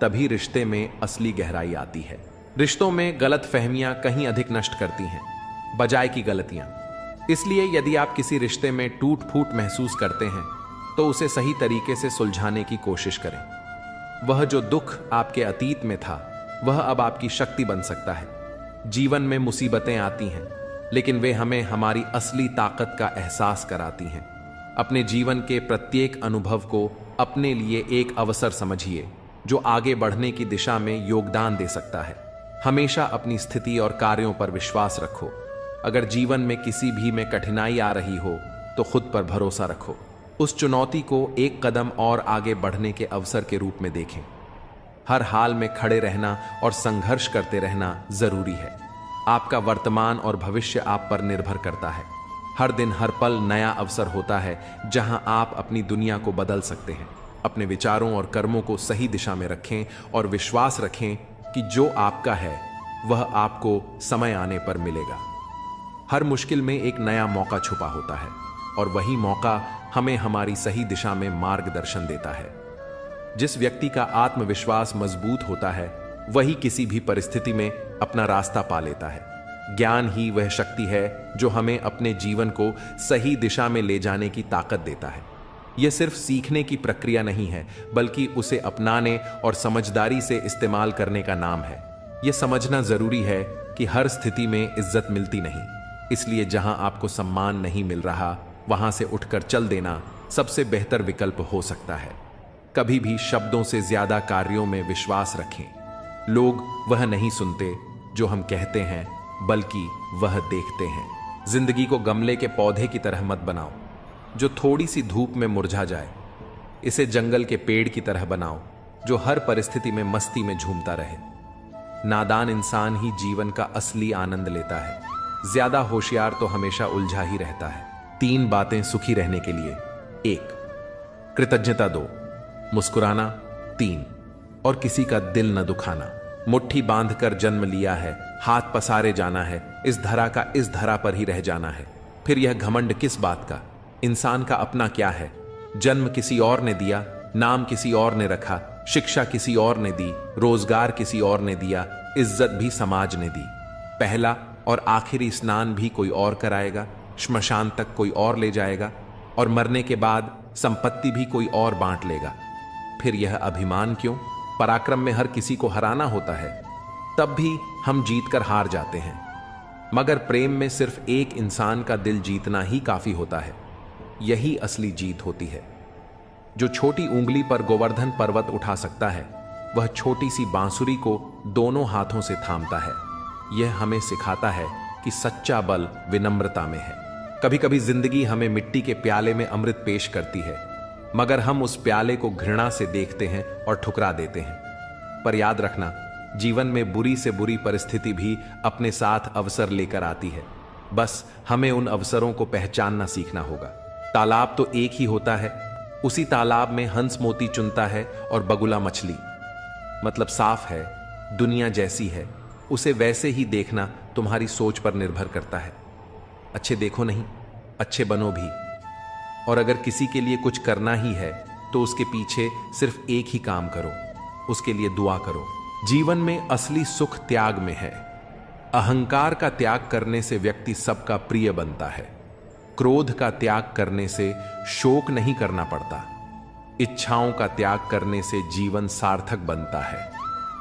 तभी रिश्ते में असली गहराई आती है। रिश्तों में गलत फहमियां कहीं अधिक नष्ट करती हैं बजाय की गलतियां। इसलिए यदि आप किसी रिश्ते में टूट फूट महसूस करते हैं तो उसे सही तरीके से सुलझाने की कोशिश करें। वह जो दुख आपके अतीत में था वह अब आपकी शक्ति बन सकता है। जीवन में मुसीबतें आती हैं, लेकिन वे हमें हमारी असली ताकत का एहसास कराती हैं। अपने जीवन के प्रत्येक अनुभव को अपने लिए एक अवसर समझिए जो आगे बढ़ने की दिशा में योगदान दे सकता है। हमेशा अपनी स्थिति और कार्यों पर विश्वास रखो। अगर जीवन में किसी भी में कठिनाई आ रही हो तो खुद पर भरोसा रखो। उस चुनौती को एक कदम और आगे बढ़ने के अवसर के रूप में देखें। हर हाल में खड़े रहना और संघर्ष करते रहना जरूरी है। आपका वर्तमान और भविष्य आप पर निर्भर करता है। हर दिन हर पल नया अवसर होता है जहां आप अपनी दुनिया को बदल सकते हैं। अपने विचारों और कर्मों को सही दिशा में रखें और विश्वास रखें कि जो आपका है वह आपको समय आने पर मिलेगा। हर मुश्किल में एक नया मौका छुपा होता है और वही मौका हमें हमारी सही दिशा में मार्गदर्शन देता है। जिस व्यक्ति का आत्मविश्वास मजबूत होता है वही किसी भी परिस्थिति में अपना रास्ता पा लेता है। ज्ञान ही वह शक्ति है जो हमें अपने जीवन को सही दिशा में ले जाने की ताकत देता है। यह सिर्फ सीखने की प्रक्रिया नहीं है, बल्कि उसे अपनाने और समझदारी से इस्तेमाल करने का नाम है। यह समझना जरूरी है कि हर स्थिति में इज्जत मिलती नहीं, इसलिए जहां आपको सम्मान नहीं मिल रहा वहां से उठकर चल देना सबसे बेहतर विकल्प हो सकता है। कभी भी शब्दों से ज्यादा कार्यों में विश्वास रखें। लोग वह नहीं सुनते जो हम कहते हैं, बल्कि वह देखते हैं। जिंदगी को गमले के पौधे की तरह मत बनाओ जो थोड़ी सी धूप में मुरझा जाए। इसे जंगल के पेड़ की तरह बनाओ जो हर परिस्थिति में मस्ती में झूमता रहे। नादान इंसान ही जीवन का असली आनंद लेता है। ज्यादा होशियार तो हमेशा उलझा ही रहता है। 3 बातें सुखी रहने के लिए। 1, कृतज्ञता 2, मुस्कुराना 3, और किसी का दिल न दुखाना। मुट्ठी बांधकर जन्म लिया है, हाथ पसारे जाना है, इस धरा का इस धरा पर ही रह जाना है। फिर यह घमंड किस बात का? इंसान का अपना क्या है? जन्म किसी और ने दिया, नाम किसी और ने रखा, शिक्षा किसी और ने दी, रोजगार किसी और ने दिया, इज्जत भी समाज ने दी। पहला और आखिरी स्नान भी कोई और कराएगा, श्मशान तक कोई और ले जाएगा, और मरने के बाद संपत्ति भी कोई और बांट लेगा। फिर यह अभिमान क्यों? पराक्रम में हर किसी को हराना होता है, तब भी हम जीतकर हार जाते हैं। मगर प्रेम में सिर्फ एक इंसान का दिल जीतना ही काफी होता है। यही असली जीत होती है। जो छोटी उंगली पर गोवर्धन पर्वत उठा सकता है, वह छोटी सी बांसुरी को दोनों हाथों से थामता है। यह हमें सिखाता है कि सच्चा बल विनम्रता में है। कभी कभी जिंदगी हमें मिट्टी के प्याले में अमृत पेश करती है, मगर हम उस प्याले को घृणा से देखते हैं और ठुकरा देते हैं। पर याद रखना, जीवन में बुरी से बुरी परिस्थिति भी अपने साथ अवसर लेकर आती है। बस हमें उन अवसरों को पहचानना सीखना होगा। तालाब तो एक ही होता है, उसी तालाब में हंस मोती चुनता है और बगुला मछली। मतलब साफ है, दुनिया जैसी है, उसे वैसे ही देखना तुम्हारी सोच पर निर्भर करता है। अच्छे देखो नहीं, अच्छे बनो भी। और अगर किसी के लिए कुछ करना ही है तो उसके पीछे सिर्फ एक ही काम करो, उसके लिए दुआ करो। जीवन में असली सुख त्याग में है। अहंकार का त्याग करने से व्यक्ति सबका प्रिय बनता है। क्रोध का त्याग करने से शोक नहीं करना पड़ता। इच्छाओं का त्याग करने से जीवन सार्थक बनता है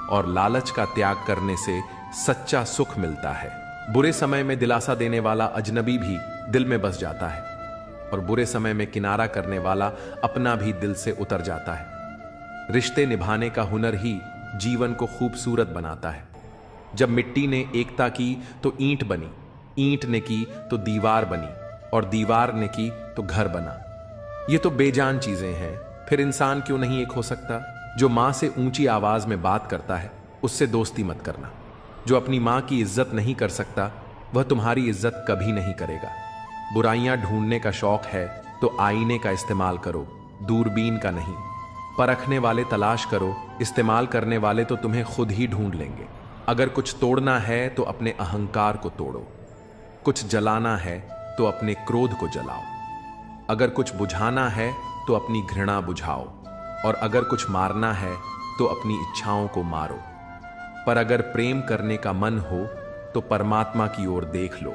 और लालच का त्याग करने से सच्चा सुख मिलता है। बुरे समय में दिलासा देने वाला अजनबी भी दिल में बस जाता है और बुरे समय में किनारा करने वाला अपना भी दिल से उतर जाता है। रिश्ते निभाने का हुनर ही जीवन को खूबसूरत बनाता है। जब मिट्टी ने एकता की तो ईंट बनी, ईंट ने की तो दीवार बनी और दीवार ने की तो घर बना। ये तो बेजान चीजें हैं, फिर इंसान क्यों नहीं एक हो सकता? जो मां से ऊंची आवाज में बात करता है उससे दोस्ती मत करना। जो अपनी मां की इज्जत नहीं कर सकता वह तुम्हारी इज्जत कभी नहीं करेगा। बुराइयां ढूंढने का शौक है तो आईने का इस्तेमाल करो, दूरबीन का नहीं। परखने वाले तलाश करो, इस्तेमाल करने वाले तो तुम्हें खुद ही ढूंढ लेंगे। अगर कुछ तोड़ना है तो अपने अहंकार को तोड़ो, कुछ जलाना है तो अपने क्रोध को जलाओ, अगर कुछ बुझाना है तो अपनी घृणा बुझाओ और अगर कुछ मारना है तो अपनी इच्छाओं को मारो। पर अगर प्रेम करने का मन हो तो परमात्मा की ओर देख लो,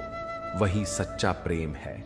वही सच्चा प्रेम है।